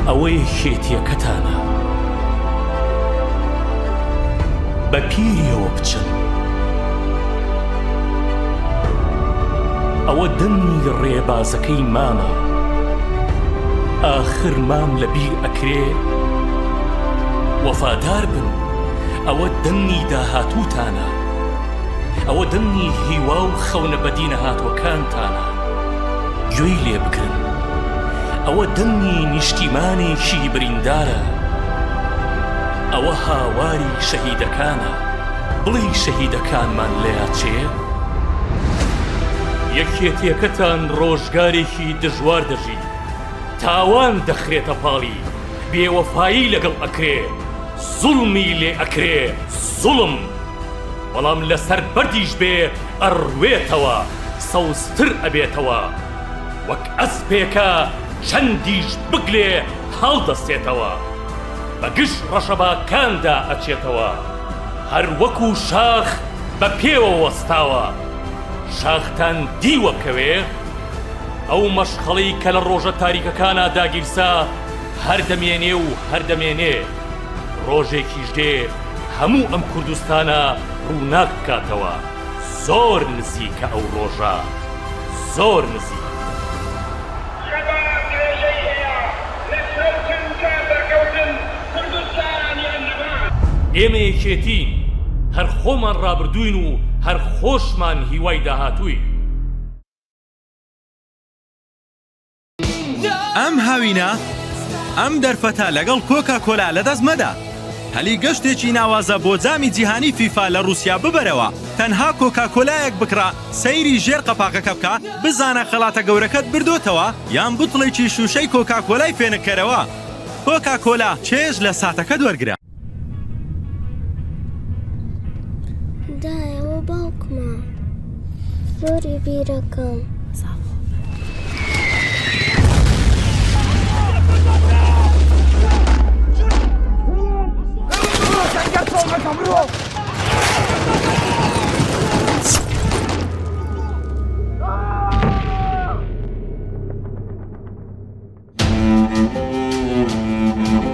ئەوەی خێتیەکەتانە بە پیریەوە بچن ئەوە دەنگی ڕێبازەکەی مامە ئاخر مام لەبیر ئەکرێ وەفادار بن ئەوە دەنگی داهاتووتانە ئەوە دەنگی هیوا و خەونە بەدی نەهاتوەکانتانە گوێی لێ بگرن ئەوە دەنگی نیشتیمانێکی بریندارە ئەوە هاواری شەهیدەکانە بڵێ شەهیدەکانمان لێیا چێ یەکێتیەکەتان ڕۆژگارێکی دژوار دەژی تاوان دەخرێتە پاڵی بێوەفایی لەگەڵ ئەکرێ زوڵمی لێ ئەکرێ زوڵم بەڵام لەسەر بەردیش بێ ئەڕوێتەوە سەوزتر ئەبێتەوە وەک ئەسپێکە چەندیش بگلێ هەڵدەستێتەوە بە گشت ڕەشەباکاندا ئەچێتەوە هەر وەکو شاخ بە پێوە وەستاوە شاختان دیوەکەوێ ئەو مەشخەڵی کە لە ڕۆژە تاریکەکانە داگیرسا هەردەمێنێ و هەردەمێنێ ڕۆژێکیش دێ هەموو ئەم کوردستانە ڕووناک بکاتەوە زۆر نزیکە ئەو ڕۆژە زۆر نزیک ئێمە یەکێتین هەر خۆمان ڕابردووین و هەر خۆشمان هیوای داهاتووی ئەم هاوینە ئەم دەرفەتە لەگەڵ کۆکا کۆلا لەدەست مەدا هەلی گەشتێکی ناوازە بۆ جامی جیهانی فیفا لە رووسیا ببەرەوە تەنها کۆکا کۆلایەک بکرا سەیری ژێر قەپاقەکە بکە بزانە خەڵاتە گەورەکەت بردۆتەوە یان بوتڵێکی شوشەی کۆکا کۆلای فێنکەرەوە کۆکا کۆلا چێژ لە ساتەکە دوەرگرە دایەوە باوکمە زۆری بیرەکەم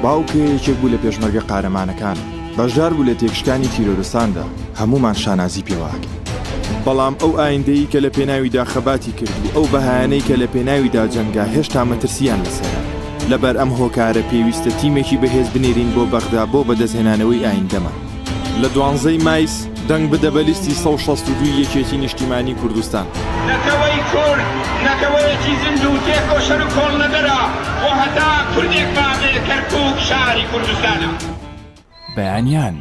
باوکەیەکێک بوو لە پێشمەرگە قارەمانەکان بەشدار بوو لە تێکشکانی تیرۆرستاندا هەمومان شانازی پێواکە بەڵام ئەو ئایندەی کە لە پێناویدا خەباتی کردو ئەو بەهانەی کە لە پێناویدا جەنگا هێشتا مەترسیان لەسەرە لەبەر ئەم هۆکارە پێویستە تیمێکی بەهێز بنێرین بۆ بەغدا بۆ بەدەستهێنانەوەی ئایندەمە لە 12 مایس دەنگ بدە بە لیستی 162 یەکێتی نیشتیمانی کوردستان نەکەوەی کورد نەکەوەیەکی زیند و تێکۆشەر و کۆڵ نەدەرا بۆ هەتا کوردێک بابێ کەرکووک شاری کوردستانە بەیانیان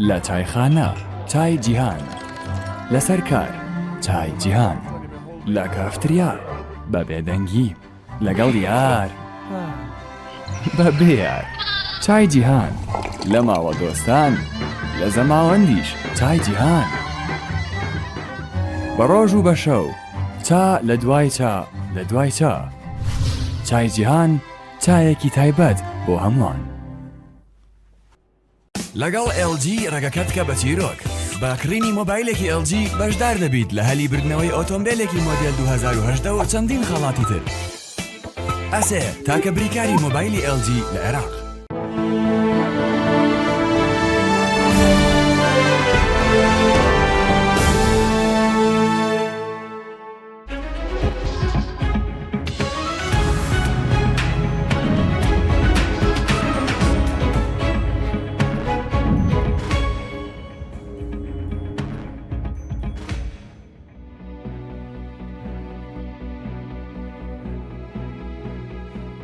لە چایخانە چای جیهان لەسەر کار چای جیهان لە کافتریا بە بێدەنگی لەگەڵ یار بە بێیار چای جیهان لە ماوە دۆستان لە زەماوەندیش چای جیهان بە ڕۆژ و بە شەو چا لە دوای چا لە دوای چا چای جیهان چایەکی تایبەت بۆ هەمووان لەگەڵ LG ڕێگەکەت کە بە چیرۆک با کڕینی مۆبایلێکی LG بەشدار دەبیت لە هەلی بردنەوەی ئۆتۆمبیلێکی مۆدێل 2010 و چەندین خەڵاتی تر ئەسێ تاکە بریکاری مۆبایلی LG لە عێراق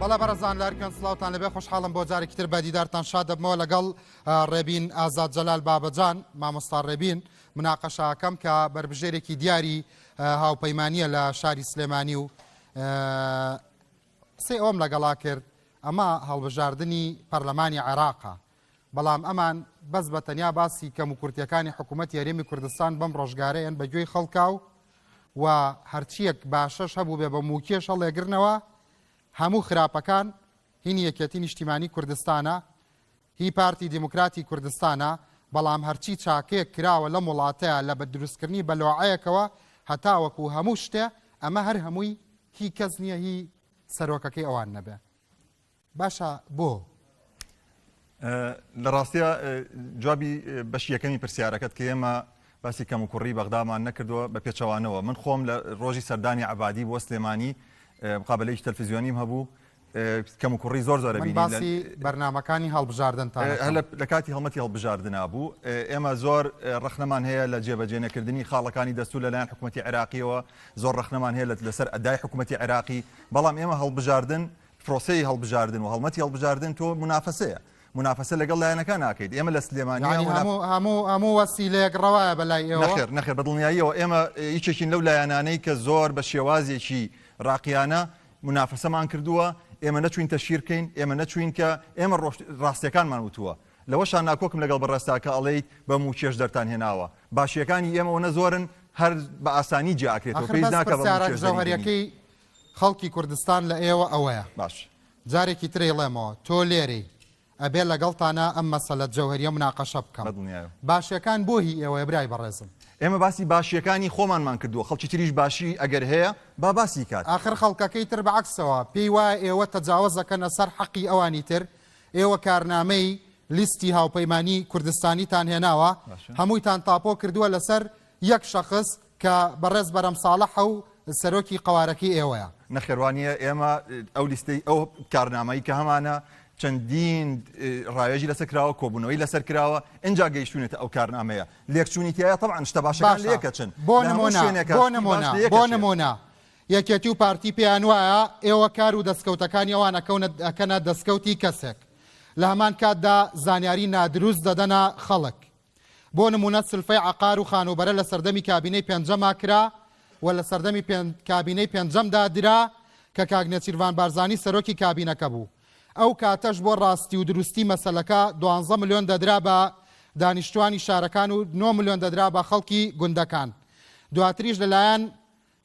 بەڵا بەڕزان لارکەن سڵاوتان لەبێ خۆشحاڵم بۆ جارێکی تر بە دیدارتان شاد دەبمەوە لەگەڵ ڕێبین ئازاد جەلال بابەجان مامۆستا ڕێبین مناقەشەکەم کە بربژێرێکی دیاری هاوپەیمانیە لە شاری سلێمانی و سێ ئۆم لەگەڵا کرد ئەمە هەڵبژاردننی پەرلەمانی عێراقا بەڵام ئەمان بەس بە تەنیا باسی کەم و کورتیەکانی حکوومەت یاریێمی کوردستان بەم ڕۆژگارەیەن بەگوێی خەڵکاو و هەرچیەک باشەش هەبوو بێ بە موکێش هەڵێگرنەوە هەموو خراپەکان هینی یەکێتی نیشتیمانی کوردستانە هی پارتی دیموکراتی کوردستانە بەڵام هەرچی چاکەیەک کراوە لە وڵاتەیە لە بە دروستکردنی بەلۆعەیەکەوە هەتاوەکو هەموو شتێ ئەمە هەر هەمووی هی کەس نییە هی سەرۆکەکەی ئەوان نەبێ باشە بۆ لە ڕاستیە جوابی بەشیەکەمی پرسیارەکەت کە ئێمە باسی کەم و کوڕی بەغدامان نەکردووە بە پێچەوانەوە من خۆم لە ڕۆژی سەردانی عەبادی بۆ سلێمانی مقابلەیەکی تەلڤیزیۆنیم هەبوو کەم و کوڕی زۆر زۆرە بینی باسی بەرنامەکانی هەڵبژاردنتان لە کاتی هەڵمەتی هەڵبژاردنا بوو ئێمە زۆر ڕەخنەمان هەیە لە جێبەجێنەکردنی خاڵەکانی دەستور لەلایەن حکوومەتی عێراقیەوە زۆر ڕەخنەمان هەیە لەسەر ئەدای حکوومەتی عێراقی بەڵام ئێمە هەڵبژاردن فرۆسەی هەڵبژاردن و هەڵمەتی هەڵبژاردن تۆ منافەسەیە منافەسە لەگەڵ لایەنەکان ناکەیت ئێمە لە سلێمانی هەموو وەسیلەیەک ڕەوایە بەلای ئێوە نەخێر بەدڵنیاییەوە ئێمە هیچێکین لەو لایەنانەی کە زۆر بە شێوازێکی ڕاقیانە منافەسەمان کردووە ئێمە نەچوین تەشیرکەین ئێمە نەچوین کە ئێمە ڕاستیەکانمان وتووە لەوەشان ناکۆکم لەگەڵ بەڕێستاکە ئەڵێیت بە موکێش دەرتان هێناوە باشیەکانی ئێمە نە زۆرن هەر بە ئاسانی جیاکرێتەوە پێی ناکە زەوهەریەکەی خەڵکی کوردستان لە ئێوە ئەوەیە باش جارێکی ترێ لێمەوە تۆ لێرەی ئەبێ لەگەڵتانە ئەم مەسەلە جەوهەریە مناقەشە بکەم باشیەکان بۆ هی ئێوە برای بەڕێزم ئێمە باسی باشیەکانی خۆمانمان کردووە خەڵکی تریش باشی ئەگەر هەیە با باسی کات آخر خەڵکەکەی تر بەعکسەوە پێی وایە ئێوە تەجاوزەکەنە سەر حەقی ئەوانی تر ئێوە کارنامەی لیستی هاوپەیمانی کوردستانیتان هێناوە هەموویتان تاپۆ کردووە لەسەر یەک شەخص کە بەڕێز بەرەم ساڵح و سەرۆکی قەوارەکەی ئێوەیە نەخێوانیە ئێمە ئەو لیستەی ئەو کارنامەی کە هەمانە چەندین ڕایەژی لەسەر کراوە کۆبوونەوەی لەسەر کراوە ئەنجا گەیشتونێتە ئەو کارنامەیە لێکچوونیتیایە طبعا شتە باشەکان لێکە چن بۆ نمونە یەکێتی و پارتی پێیان وایە ئێوە کار و دەستکەوتەکانی ئەوان ئەکەنە دەستکەوتی کەسێک لە هەمان کاتدا زانیاری نادروست دەدەنە خەڵک بۆ نمونە سلفەی عەقار و خانوبەرە لە سەردەمی کابینەی پێنجەما کرا و لە سەردەمی کابینەی پێنجەمدا درا کە کاک نێچیروان بارزانی سەرۆکی کابینەکە بوو ئەو کاتەش بۆ ڕاستی و دروستی مەسەلەکە 12 ملیۆن دەدرا بە دانیشتوانی شارەکان و 9 ملیۆن دەدرا بە خەڵکی گوندەکان دواتریش لەلایەن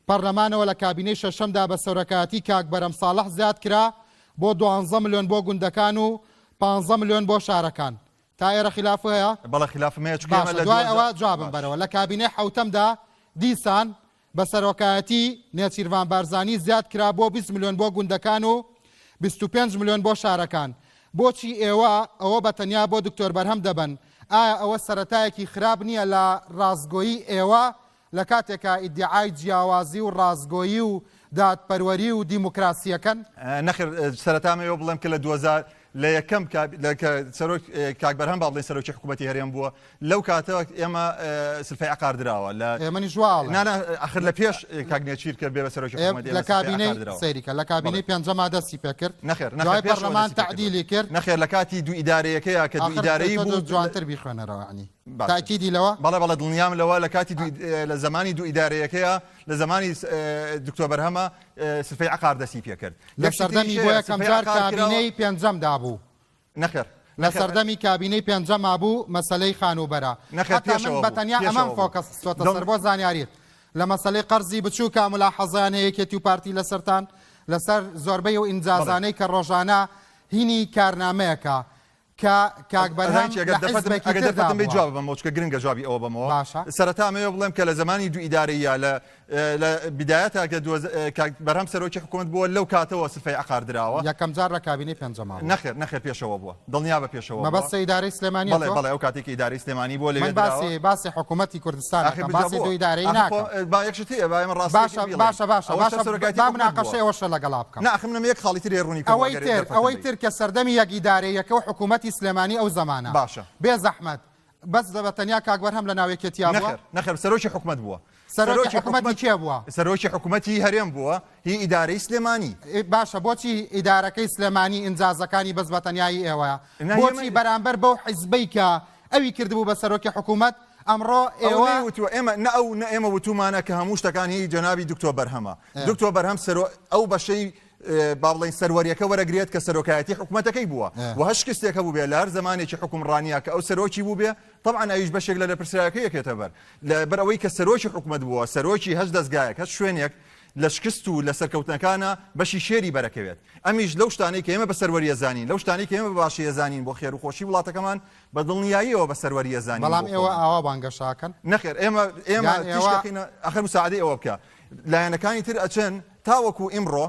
پەرلەمانەوە لە کابینەی شەشەمدا بە سەرۆکایەتی کاک بەرەم ساڵح زیاد کرا بۆ 12 ملیۆن بۆ گوندەکان و 15 ملیۆن بۆ شارەکان تا ئێرە خلاف هەیە بەڵە خلافمەیە دوای ئەوە جوابم بەرەوە لە کابینەی حوتەمدا دیسان بە سەرۆکایەتی نێچیروان بارزانی زیاد کرا بۆ 20 ملیۆن بۆ گوندەکان و 25 ملیۆن بۆ شارەکان بۆچی ئێوە ئەوە بە تەنیا بۆ دکتۆر بەرهەم دەبن ئایا ئەوە سەرەتایەکی خراپ نییە لە ڕازگۆیی ئێوە لە کاتێکە ئیدعای جیاوازی و ڕازگۆیی و دادپەروەری و دیموکراسیەکەن نەخێر سەرەتامەوە بڵێم کە لە 2000 لە یەکەم سەرۆک کاک بەرهەم با بڵێن سەرۆکی حکوومەتی هەرێم بووە لەو کاتەوە ئێمە سلفەی عەقار دراوە لە ئێمەنی ژواڵ ئاخر لە پێش کاک نێچیر کرد بێ بە سەرۆکی حکوومەتی لە کابینەی سەیریکە لە کابینەی پێنجەما دەستی پێکرد دوای پەرلەمان تعدیلی کرد نەخێر لە کاتی دوو ئیدارەیەکەیە کە دوو ئیدارەیی بوو جوانتر بیخوێنەرەوە عنی تاکیدی لەوە بەڵێ دڵنیام لەوە لە کاتی لە زمانی دوو ئیدارەیەکەیە لە زمانی دکتۆر بەرهەمە سلفەی عەقار دەستی پێکرد لە سەردەمی بۆ یەکەم جار کابینەی پێنجەمدا بوو نەخێر لە سەردەمی کابینەی پێنجەما بوو مەسەلەی خانوبەرە بە تەنیا ئەمەم فۆکەس سۆتە سەر بۆ زانیاریت لە مەسەلەی قەرزی بچوو کا ملاحەزەیان هەیەکێتی و پارتی لەسەرتان لەسەر زۆربەی و ئینجازانەی کە ڕۆژانە هینی کارنامەیەکە کە کاک بەرهەم دەفەتم جواب بەمەوە چکە گرنگە جوابی ئەوە بەمەوە سەرەتامەوە بڵێم کە لە زمانی دوو ئیدارەیە لە بدایەتە کە بەرهەم سەرۆکی حکوومەت بووە لەو کاتەوە سلفەی عەقار دراوە یەکەم جار لە کابینەی پێنجەما نەخێر پێشەوە بووە دڵنیا بە پێشەوە مەبەستە ئیدارەی سلێمانی بەڵێ ئەو کاتێکی ئیدارەی سلێمانی بووە لەوێ باسی حکوومەتی کوردستان باسی دوو ئیدارەی ناکەم با یەکشت هەیە با ئێمە ڕاستی باشە با مناقەشەی ئەوەشە لەگەڵا بکەم ناخمنە یەک خاڵی ترێ ڕوونی ئەوەی تر کە سەردەمی یەک ئیدارەیەکە و حکوومەتی سلێمانی ئەو زەمانە باشە بێ زەحمەت بەس بە تەنیا کاک بەرهەم لە ناوێکێتیا بووە نەخێر سەرۆکی حکوومەت بووە سەرۆکی حکوومەتی چێ بووە؟ سەرۆکی حکوومەتی هەرێم بووە هی ئیدارەی سلێمانی. باشە بۆچی ئیدارەکەی سلێمانی ئینجازەکانی بەس بەتەنیایی ئێوەیە بۆچی بەرامبەر بەو حیزبەی کە ئەوی کردبوو بە سەرۆکی حکوومەت ئەمڕۆ ئێوە ئێمە نە ئێمە وتومانە کە هەموو شتەکان هی جەنابی دکتۆر بەرهەمە دکتۆر بەرهەم ئەو بەشەی با بڵین سەروەریەکە وەرەگرێت کە سەرۆکایەتی حکوومەتەکەی بووە و هەش کەسێکە بوو بێ لە هەر زمانێکی حکومڕانیە کە ئەو سەرۆکی بوو بێ طبعا ئەویش بەشێک لە پرسیارەکە یەکێتە بەر ئەوەی کە سەرۆکی حکوومەت بووە سەرۆکی هەش دەستگایەک هەش شوێنێک لە شکست و لە سەرکەوتنەکانە بەشی شێری بەرەکەوێت ئەمیش لەو شتانەی کە ئێمە بە سەروەریە زانین لەو شتانی کە ئێمە بە باشیە زانین بۆ خێر و خۆشی وڵاتەکەمان بە دڵنیاییەوە بە سەروەریە زانین بەڵام ئێوە ئاوا بانگەشاکەن نەخێر ئێمە ئەخر مساعدەی ئەوە بکە لایەنەکانی تر ئەچەن تاوەکو ئیمڕۆ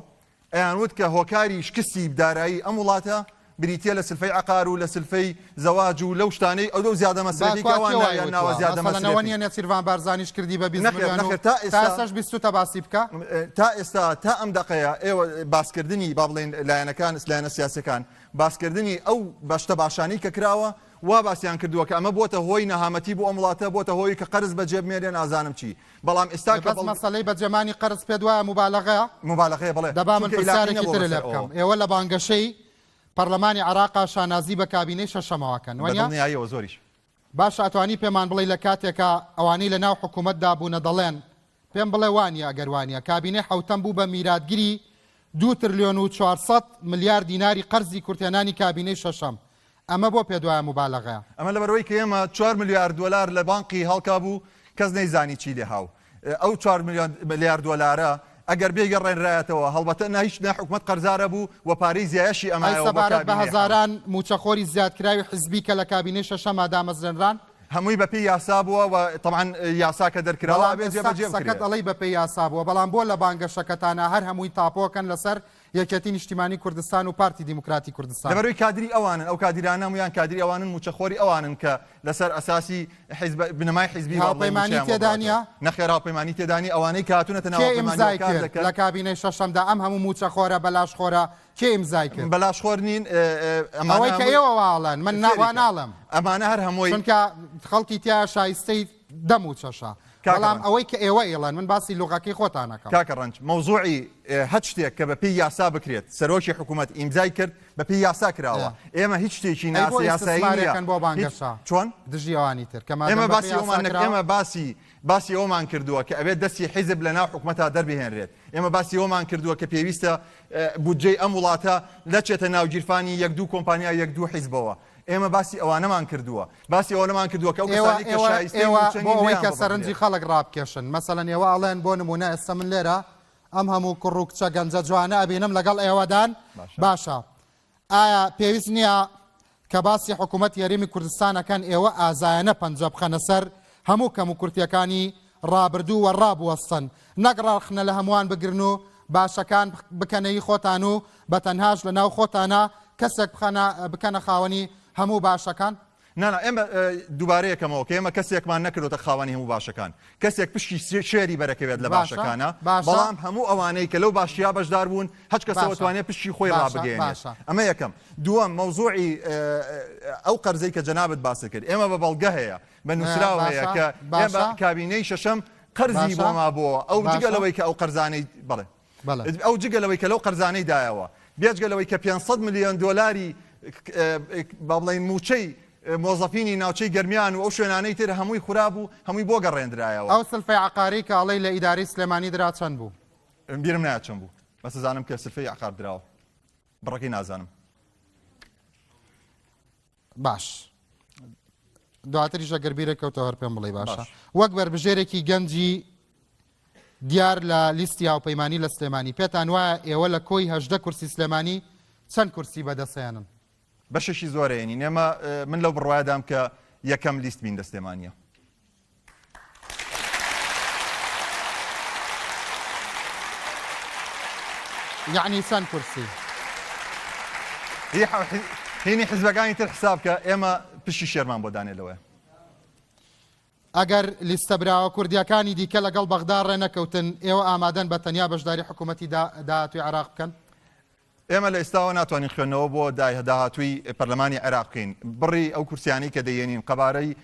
ئەیانوت کە هۆکاری شکستی دارایی ئەم وڵاتە بریتە لە سلفەی عقار و لە سلفەی زەواج و لەو شتانەی ئەو زیادە مەسلەی کەوان ناوە زیادە مەسلەوە نێچیروان بارزانیش کردی بە 20 میلیۆن تا ئێستاش 20 تا باسی بکە تا ئێستا تا ئەم دقەیە ئێوە باسکردنی با بڵێن لایەنەکان لایەنە سیاسەکان باسکردنی ئەو بەشتە باشانی کە کراوە وا باسییان کردووە کە ئەمە بۆتە هۆی نەهامەتی بۆ ئەم وڵاتە بۆتە هۆی کە قەرز بەجێ بمێنێ نازانم چی بەڵام ئێستا کە مەسەلەی بەجێمانی قەرز پێ دوایە مبالغەیە بڵێ دەبا من پرسیارێکی تر لێ بکەم ئێوە لە بانگەشەی پەرلەمانی عێراقا شانازی بە کابینەی شەشەمەوەکەن وانە زۆریش باش ئەتوانی پێمان بڵێ لە کاتێکە ئەوانەی لە ناو حکوومەتدا بوونە دەڵێن پێم بڵێ وانە ئەگەروانە کابینەی حوتەم بوو بە میراتگیری 2 تریلیۆن و 400 ملیار دیناری قەرزی کورتێنانی کابینەی شەشەم ئەمە بۆ پێ دوایە مبالغەیە ئەمە لەبەرەوەی کە ئێمە 4 ملیار دلار لە بانقی هەڵکا بوو کەس نەیزانی چی لێ هاو ئەو 4 ملیار دلارە ئەگەر بێگەڕێنرایەتەوە هەڵبەتە ناهیچ حکوومەت قەرزارە بوو و پارەی زیایشی ئەمایە سەبارەت بە هەزاران موچەخۆری زیادکراوی حزبی کە لە کابینەی شەشەما دامەزرێنران هەمووی بەپی یاسا بووە و طبعا یاسا کە دەرکراوە سەکەت ئەڵەی بەپی یاسا بووە بەڵام بۆ لە بانگەشەکەتانە هەر هەمووی تاپۆکەن لەسەر یەکێتی نیشتیمانی کوردستان و پارتی دیموکراتی کوردستان لەبەرەوەی کادری ئەوانن ئەو کادیرانە مویان کادری ئەوانن موچەخۆری ئەوانن کە لەسەر ئەساسی بنەمای حیزبی هاوپەیمانی تێدانە نەخێر هاوپەیمانی تێدانی ئەوانەی کاتونەتە ناوپەیمانی لە کابینەی شەشەمدا ئەم هەموو موچەخۆرە بەلاشخۆرە کێ ئیمزای کرد بەلاشخۆر نین ئەوەی کە ئێوە واڵن من ناڵم ئەمانە هەر هەمووی چونکە خەڵکی تیا شایستەی دەم و چەشە بەڵام ئەوەی کە ئێوە ئێڵەن من باسی لوغەکەی خۆتانەکەم کاکە ڕەنج مەوزوعی هەچ شتێک کە بەپی یاسا بکرێت سەرۆکی حکوومەت ئیمزای کرد بەپی یاسا کراوە ئێمە هیچ شتێکی ناسیاساییەکەن بۆ بانگەشا چۆن دژیوانی تر ئێمە ئێمە باسی ئەومان کردووە کە ئەبێت دەستی حیزب لە ناو حکوومەتە دەربهێنرێت ئێمە باسی ئەومان کردووە کە پێویستە بودجەی ئەم وڵاتە لەچێتە ناو گیرفانی 1-2 کۆمپانیا 1-2 حیزبەوە ئێمە باسی ئەوانەمان کردووە باسی ئەوەمان کردووە کە ئەوەی کە سەرنجی خەڵک ڕابکێشن مەسەلەن ئێوە ئەڵێن بۆ نمونە ئێستا من لێرە ئەم هەموو کوڕ و کچە گەنجە جوانە ئەبینم لەگەڵ ئێوەدان باشە ئایا پێویست نییە کە باسی حکوومەت یاریمی کوردستانەکەن ئێوە ئازایەنە پەنجە بخەنە سەر هەموو کەم و کورتیەکانی ڕابردوو و ڕابوەستن نەگڕاخنە لە هەمووان بگرن و باشەکان بکەنەی خۆتان و بەتەنهاش لە ناو خۆتانە کەسێک بکەنە خاوەنی هەموو باشەکان نانا ئێمە دووبارەیەکەمەوە کە ئێمە کەسێکمان نەکردوتە خاوەنی هەموو باشەکان کەسێک پشتی شێری بەرەکەوێت لە باشەکانە بەڵام هەموو ئەوانەی کە لەو باشیا بەشدار بوون هەچ کەسەوە توانێت پشتی خۆی ڕابگەێنێت ئەمە یەکەم دووەم مەوزوعی ئەو قەرزەی کە جەنابەت باسی کرد ئێمە بە بەڵگە هەیە بە نووسراوە هەیە کە ئێمە کابینەی شەشەم قەرزی بۆما بووە ئەو جگەلەوەی کە ئەو قەرزانەی بڵێ ئەو جگەلەوەی کە لەو قەرزانەی دایەوە بێجگەلەوەی کە 500 ملیۆن دۆلاری با بڵێن موچەی مۆزەفینی ناوچەی گەرمیان و ئەو شوێنانەی تر هەمووی خوراب و هەمووی بۆ گەڕێنرایەوە ئەو سلفەی عقاری کە ئەڵەی لە ئیداری سلێمانی درا چەند بوو بیرم نایە چەند بوو بەس زانم کە سلفەی عقار دراوە بڕەکەی نازانم باش دواتریشە گەربیرە کەوتەوە هەر پێم بڵێ باشە وەک بربژێرێکی گەنجی دیار لە لیستی هاوپەیمانی لە سلێمانی پێتان وایە ئێوە لە کۆی 18 کورسی سلێمانی چەند کورسی بەدەسێنن بەشێکی زۆرەیەنی نێمە من لەو بڕوایدام کە یەکەم لیست بین لە سلێمانیە یعنی چەند کورسی هینی حزبەکانی تر حساب کە ئێمە پشتی شێرمان بۆ دانێلەوە ئەگەر لیستە براوە کوردیەکانی دیکە لەگەڵ بەغدا ڕێ نەکەوتن ئێوە ئامادەن بە تەنیا بەشداری حکوومەتی داهاتوی عێراق بکەن ئێمە لە ئێستاوە ناتوانین خوێندنەوە بۆ داهاتووی پەرلەمانی عێراق بکەین بڕی ئەو کورسیانی کە دەیێنین قەبارەی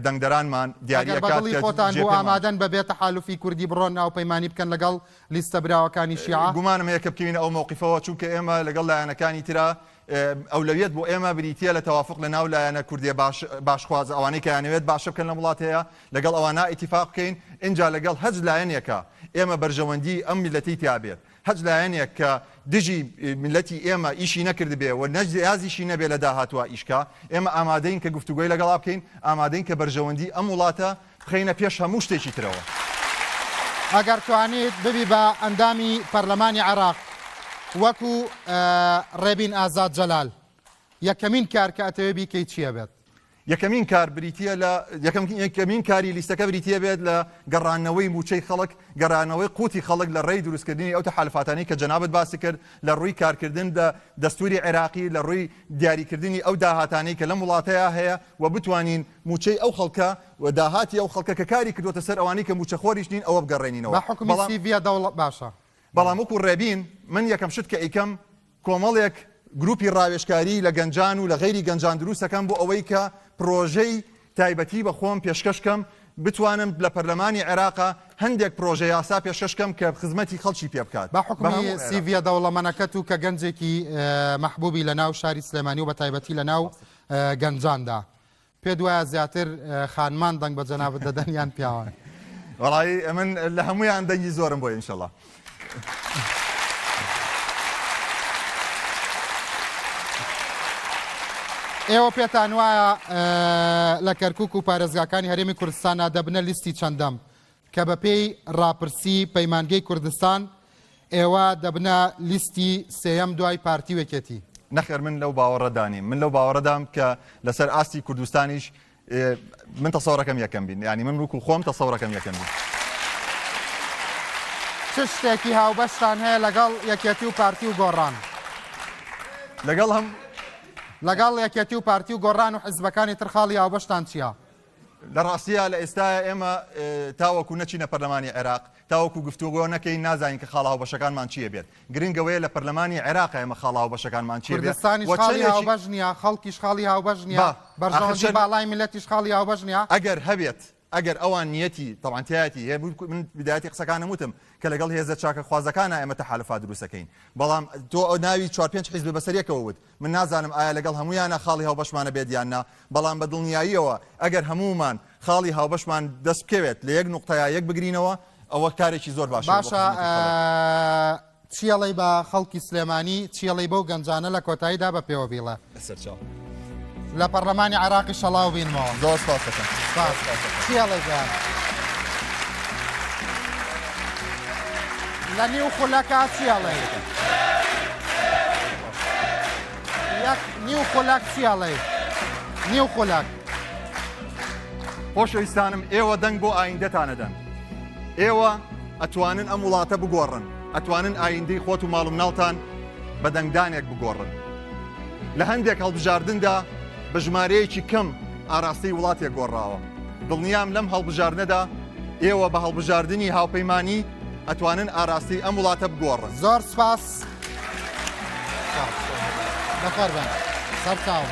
دەنگدەرانمان دیاریەکات خۆتان بۆ ئامادەن بەبێ تەحالوفی کوردی بڕۆن ناو پەیمانی بکەن لەگەڵ لیستە براوەکانی شیعە گومانم هەیە کە بکەوینە ئەو مووقیفەوە چونکە ئێمە لەگەڵ لایەنەکانی ترا ئەولەویەت بۆ ئێمە بریتە لە تەوافق لە ناو لایەنە کوردی باشخواز ئەوانەی کە یانەوێت باشە بکەن لە وڵات هەیە لەگەڵ ئەوانە ئیتیفاق بکەین اینجا لەگەڵ هەج لایەنێکە ئێمە بەرژەوەندی ئەم میلەتی تیابێت هەج لایەنێک کە دژی میلەتی ئێمە ئیشی نەکرد بێ و نەجیازیشی نەبێ لە داهاتوە ئیشکا ئێمە ئامادەین کە گفتوگوی لەگەڵا بکەین ئامادەین کە بەرژەوەندی ئەم وڵاتە بخەینە پێش هەموو شتێکی ترەوە ئەگەر توانیت ببی بە ئەندامی پەرلەمانی عێراق وەکو ڕێبین ئازاد جەلال یەکەمین کار کە ئەتەوێ بیکەی چییە بێت؟ یەکەمین کار بریتە لە یەکەمین کاری لیستەکە بریتە بێت لە گەڕانەوەی موچەی خەڵک گەڕانەوەی قوتی خەڵک لە ڕێی دروستکردنی ئەو تەحالفاتانی کە جەنابەت باسی کرد لە ڕووی کارکردن دەستوری عێراقی لە ڕووی دیاریکردنی ئەو داهاتانەی کە لەم وڵاتەیە هەیە و بتوانین موچەی ئەو خەڵکە و داهاتی ئەو خەڵکە کە کاری کردوتە سەر ئەوانەی کە موچەخۆریش نین ئەوە بگەڕێنینەوە بە حکومی سیڤە دەوڵەت باشە بەڵام وەکو ڕێبین من یەکەم شت کە ئەیکەم کۆمەڵێک گروپی ڕاوێژکاری لە گەنجان و لە غەیری گەنجان دروستەکەم بۆ ئەوەی کە پرۆژەی تایبەتی بە خۆم پێشکەشکەم بتوانم لە پەرلەمانی عێراقا هەندێک پرۆژە یاسا پێشکەشکەم کە خزمەتی خەڵکی پێ بکات بە حکومی سیڤە دەوڵەمەنەکەت و کە گەنجێکی مەحبوبی لە ناو شاری سلێمانی و بە تایبەتی لە ناو گەنجاندا پێ دوایە زیاتر خانمان دەنگ بە جەنابەت دەدەن یان پیاوان وەڵی من لە هەمویان دەنگی زۆرم بۆ ئینشەڵڵا ئێوە پێتان وایە لە کەرکووک و پارێزگاکانی هەرێمی کوردستانە دەبنە لیستی چەندەم کە بە پێی ڕاپرسی پەیمانگەی کوردستان ئێوە دەبنە لیستی سێەم دوای پارتی وەکێتی نەخێر من لەو باوەڕەدانیم من لەو باوەڕەدام کە لەسەر ئاستی کوردستانیش من تەسەوڕەکەم یەکەم بین ینی من وەکو خۆم تەسەوڕەکەم یەکەم بین چ شتێکی هاوبەشتان هەیە لەگەڵ یەکێتی و پارتی و گۆڕان لەگەڵ یەکێتی و پارتی و گۆڕان و حزبەکانی ترخاڵی هاوبەشتان چییە؟ لە ڕاستیە لە ئێستاە ئێمە تاوەکو نەچینە پەرلەمانی عێراق تاوەکو گفتوگۆ نەکەین نازانین کە خاڵ هاوبەشەکانمان چیە بێت گرنگەوەیە لە پەرلەمانی عێراق ئێمە خاڵ هاوبەشەکانمان چیە بێت کوردستانی خاڵی هاوبەش نییە خەڵکیش خاڵی هاوبەش نییە بەرژەوەندی باڵای میلەتیش خاڵی هاوبەش نییە ئەگەر هەبێت ئەگەر ئەوان نیەتی تەوانتیایەتی هەیە من بدایەتی قسەکانم وتم کە لەگەڵ هێزە چاکە خوازەکانە ئێمە تەحالفات دروستەکەین بەڵام تۆ ئەو ناوی 4-5 حیزب بەسەریەکەوە وت من نازانم ئایا لەگەڵ هەمویانە خاڵی هاوبەشمانە بێت یاننا بەڵام بە دڵنیاییەوە ئەگەر هەمومان خاڵی هاوبەشمان دەست بکەوێت لە یەک نقطەیە یەک بگرینەوە ئەوە کارێکی زۆر باشە چیەڵی بە خەڵکی سلێمانی چیەڵی بەو گەنجانە لە کۆتاییدا بە پێوە بیڵە لە پەرلەمانی عێراقی شەڵاو بینمەوە زۆر سپاس دەکەم چیەڵی جان لە نیو خولەکە چیەڵی نیو خولەک چیەڵی نیو خولەک خۆشەویستانم ئێوە دەنگ بۆ ئایندەتانەدەن ئێوە ئەتوانن ئەم وڵاتە بگۆڕن ئەتوانن ئایندەی خۆت و ماڵ و مناڵتان بە دەنگدانێک بگۆڕن لە هەندێک هەڵبژاردندا بە ژمارەیەکی کەم ئاراستەی وڵاتێک گۆڕاوە دڵنیام لەم هەڵبژاردنەدا ئێوە بە هەڵبژاردننی هاوپەیمانی ئەتوانن ئاراستی ئەم وڵاتە بگۆڕن زۆر سپاس بەخێر بن سەرچاو